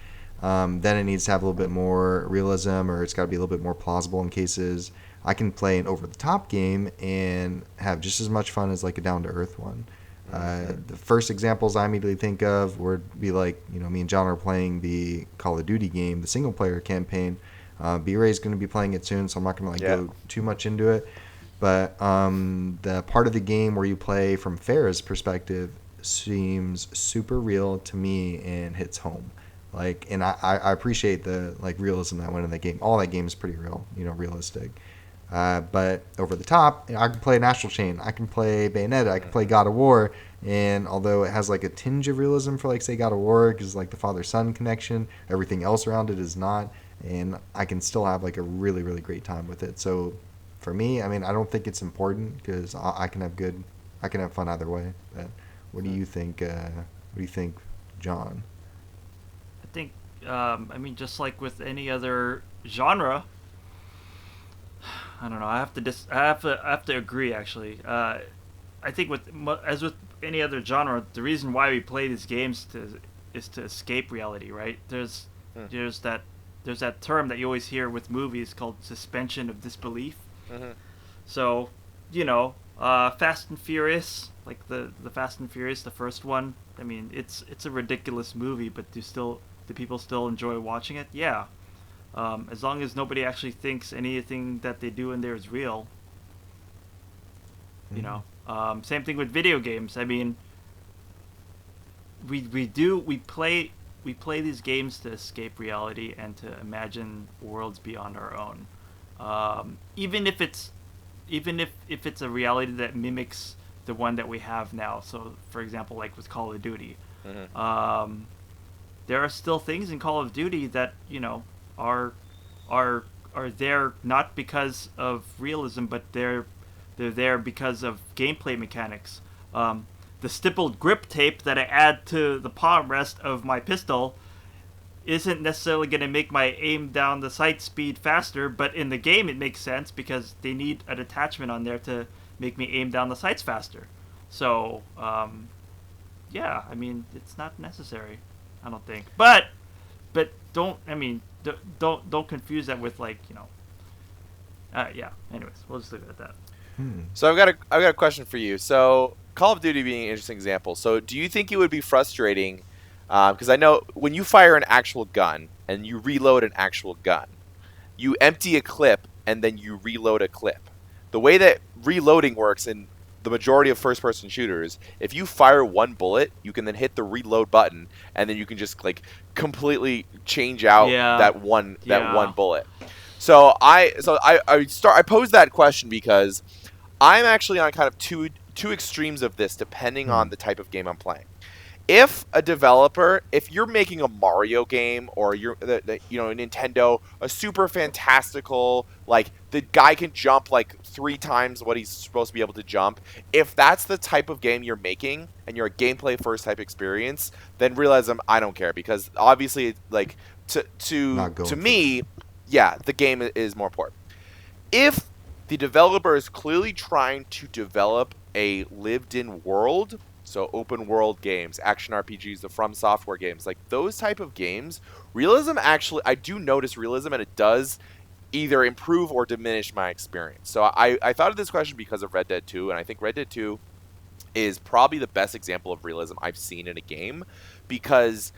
then it needs to have a little bit more realism, or it's got to be a little bit more plausible in cases. I can play an over-the-top game and have just as much fun as like a down-to-earth one. The first examples I immediately think of would be like, me and John are playing the Call of Duty game, the single-player campaign. B-Ray is going to be playing it soon, so I'm not going to go too much into it. But the part of the game where you play from Farah's perspective seems super real to me and hits home. Like, and I appreciate the like realism that went in that game. All that game is pretty real, realistic. But over the top, I can play an Astral Chain, I can play Bayonetta, I can play God of War, and although it has like a tinge of realism for like say God of War, because like the father-son connection, everything else around it is not, and I can still have like a really, really great time with it. So for me, I mean, I don't think it's important because I can have fun either way. But what do you think? John? I think, I mean, just like with any other genre, I don't know. I have to agree. Actually, I think with any other genre, the reason why we play these games is to escape reality, right? There's that term that you always hear with movies called suspension of disbelief. Mm-hmm. So, Fast and Furious, like the Fast and Furious, the first one. I mean, it's a ridiculous movie, but do people still enjoy watching it? Yeah. As long as nobody actually thinks anything that they do in there is real. Mm-hmm. Same thing with video games. I mean, we play these games to escape reality and to imagine worlds beyond our own. Even if it's a reality that mimics the one that we have now. So, for example, like with Call of Duty, mm-hmm. There are still things in Call of Duty that are there not because of realism, but they're there because of gameplay mechanics. The stippled grip tape that I add to the palm rest of my pistol isn't necessarily going to make my aim down the sight speed faster, but in the game it makes sense because they need an attachment on there to make me aim down the sights faster. So, yeah, I mean, it's not necessary, I don't think. But don't confuse that with yeah. Anyways, we'll just leave it at that. So I've got a question for you. So Call of Duty being an interesting example. So do you think it would be frustrating? Because I know when you fire an actual gun and you reload an actual gun, you empty a clip and then you reload a clip. the way that reloading works in the majority of first-person shooters, if you fire one bullet, you can then hit the reload button, and then you can just like completely change out that one bullet. So I posed that question because I'm actually on kind of two extremes of this, depending on the type of game I'm playing. If you're making a Mario game or you're, Nintendo, a super fantastical, like the guy can jump like 3 times what he's supposed to be able to jump. If that's the type of game you're making and you're a gameplay first type experience, then realism, I don't care, because obviously, like to me, the game is more important. If the developer is clearly trying to develop a lived-in world. So open world games, action RPGs, the From Software games, like those type of games, realism actually, I do notice realism, and it does either improve or diminish my experience. So I thought of this question because of Red Dead 2, and I think Red Dead 2 is probably the best example of realism I've seen in a game, because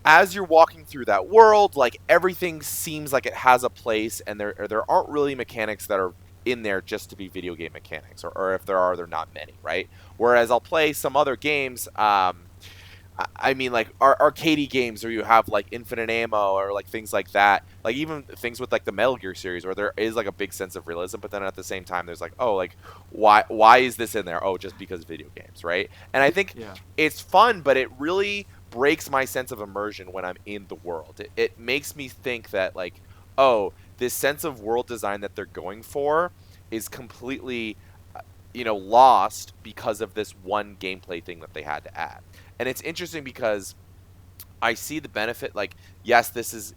as you're walking through that world, like everything seems like it has a place, and there aren't really mechanics that are in there just to be video game mechanics, or if there are, they're not many, right? Whereas I'll play some other games, I mean, like arcadey games where you have like infinite ammo or like things like that, like even things with like the Metal Gear series where there is like a big sense of realism, but then at the same time there's like, oh, like why is this in there? Oh, just because video games, right? And I think it's fun, but it really breaks my sense of immersion when I'm in the world. It makes me think that like, oh, this sense of world design that they're going for is completely, lost because of this one gameplay thing that they had to add. And it's interesting because I see the benefit, like, yes, this is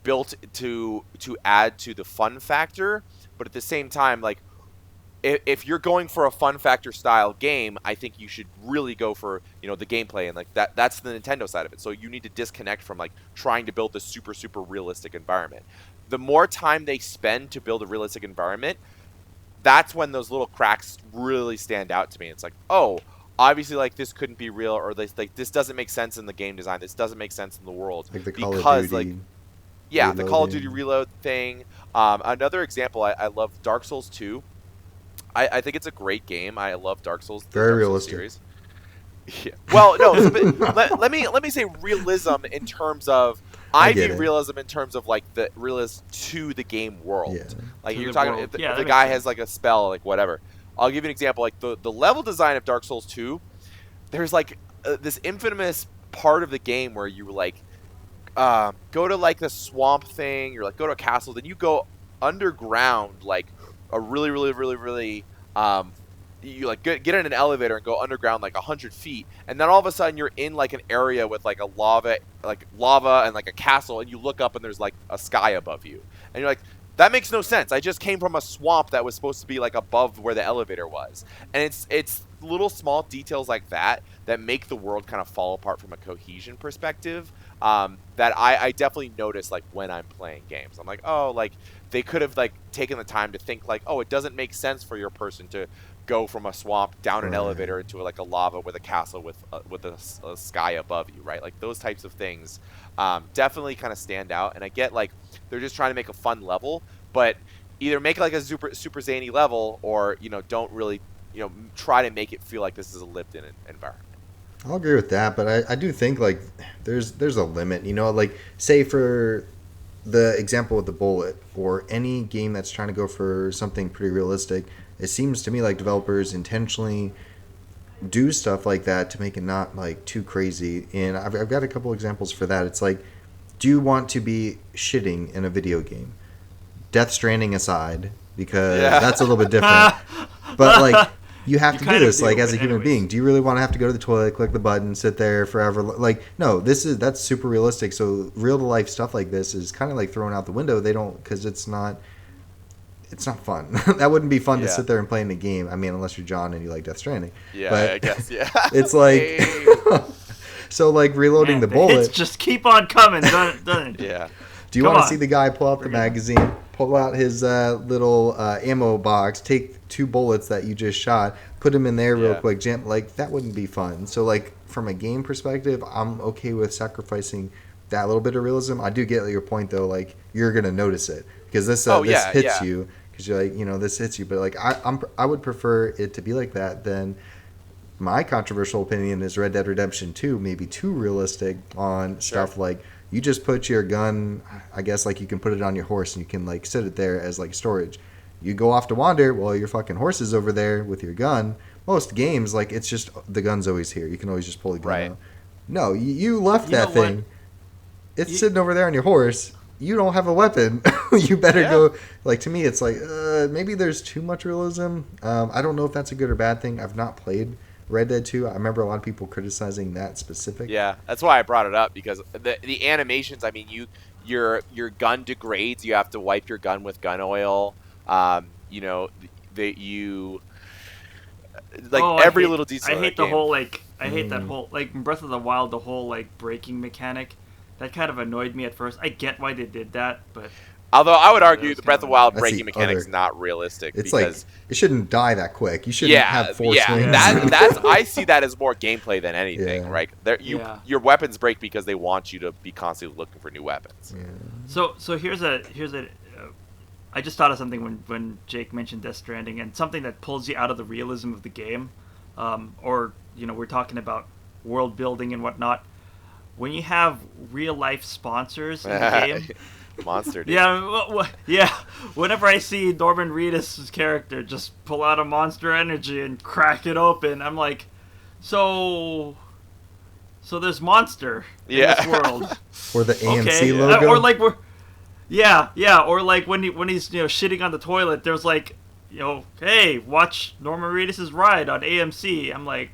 built to add to the fun factor, but at the same time, like, if you're going for a fun factor style game, I think you should really go for, the gameplay, and like that's the Nintendo side of it. So you need to disconnect from like trying to build this super, super realistic environment. The more time they spend to build a realistic environment, that's when those little cracks really stand out to me. It's like, oh, obviously, like, this couldn't be real, or this doesn't make sense in the game design. This doesn't make sense in the world. Like the Call of Duty reloading. The Call of Duty reload thing. Another example, I love Dark Souls 2. I think it's a great game. I love Dark Souls. Very realistic. Series. Yeah. Well, no. let me say realism in terms of. I view realism in terms of like the realism to the game world. Yeah. Like you're talking, if the guy has like a spell, like whatever. I'll give you an example. Like the level design of Dark Souls 2, there's like this infamous part of the game where you like go to like the swamp thing, you're like go to a castle, then you go underground, like a really, really, really, really you like get in an elevator and go underground like 100 feet, and then all of a sudden you're in like an area with like a lava and like a castle, and you look up and there's like a sky above you, and you're like, that makes no sense. I just came from a swamp that was supposed to be like above where the elevator was. And it's little small details like that make the world kind of fall apart from a cohesion perspective, that I definitely notice like when I'm playing games. I'm like, oh, like they could have like taken the time to think like, oh, it doesn't make sense for your person to go from a swamp down an elevator into like a lava with a castle with a sky above you, right? Like those types of things definitely kind of stand out. And I get like they're just trying to make a fun level, but either make like a super zany level, or don't really try to make it feel like this is a lived-in environment. I'll agree with that, but I do think like there's a limit. Like say for the example with the bullet, or any game that's trying to go for something pretty realistic, it seems to me like developers intentionally do stuff like that to make it not like too crazy. And I've got a couple examples for that. It's like, do you want to be shitting in a video game? Death Stranding aside, because that's a little bit different. But like, you have to do this like as a human being. Do you really want to have to go to the toilet, click the button, sit there forever? Like, no, that's super realistic. So real to life stuff like this is kind of like thrown out the window. They don't, because it's not fun. That wouldn't be fun to sit there and play in a game. I mean, unless you're John and you like Death Stranding. Yeah, but I guess, yeah. It's like, so like reloading the bullet. It's just keep on coming, doesn't it? Yeah. Do you want to see the guy pull out the magazine, pull out his little ammo box, take 2 bullets that you just shot, put them in there real quick, jam? Like, that wouldn't be fun. So like from a game perspective, I'm okay with sacrificing that little bit of realism. I do get your point though. Like, you're gonna notice it because this hits you. because you're like, this hits you. But like I would prefer it to be like that than my controversial opinion is Red Dead Redemption 2 maybe too realistic on stuff like you just put your gun, I guess like you can put it on your horse and you can like sit it there as like storage. You go off to wander, well, your fucking horse is over there with your gun. Most games, like, it's just the gun's always here. You can always just pull the gun out. No, you left that thing. What? It's sitting over there on your horse. You don't have a weapon. You better go. Like, to me, it's like, maybe there's too much realism. I don't know if that's a good or bad thing. I've not played Red Dead 2. I remember a lot of people criticizing that specific. Yeah, that's why I brought it up, because the animations, I mean, your gun degrades. You have to wipe your gun with gun oil. Every little detail. I hate the whole I hate that whole Breath of the Wild, the whole braking mechanic. That kind of annoyed me at first. I get why they did that, but although I would argue the Breath of the Wild braking mechanic is not realistic. It's because it shouldn't die that quick. You shouldn't have force swings. That's I see that as more gameplay than anything. Right? Your weapons break because they want you to be constantly looking for new weapons. Yeah. So here's a. I just thought of something when Jake mentioned Death Stranding, and something that pulls you out of the realism of the game, we're talking about world building and whatnot. When you have real life sponsors in the game, Monster. Dude. Yeah. Whenever I see Norman Reedus' character just pull out a Monster Energy and crack it open, I'm like, so there's Monster in this world. Or the AMC logo. Or like we're. Yeah, or like when he's shitting on the toilet, there's like, hey, watch Norman Reedus' ride on AMC. I'm like,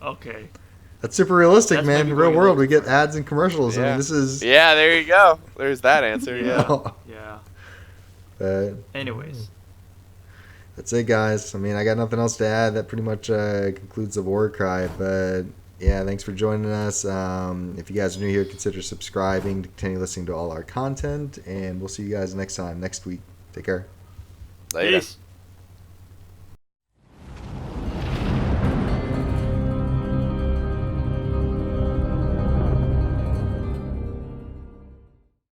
okay. That's super realistic, man. In the real world, we get ads and commercials. I mean, this is... Yeah, there you go. There's that answer, Yeah. Anyways. That's it, guys. I mean, I got nothing else to add. That pretty much concludes the war cry, but... Yeah, thanks for joining us. If you guys are new here, consider subscribing to continue listening to all our content, and we'll see you guys next week. Take care. Later. Peace.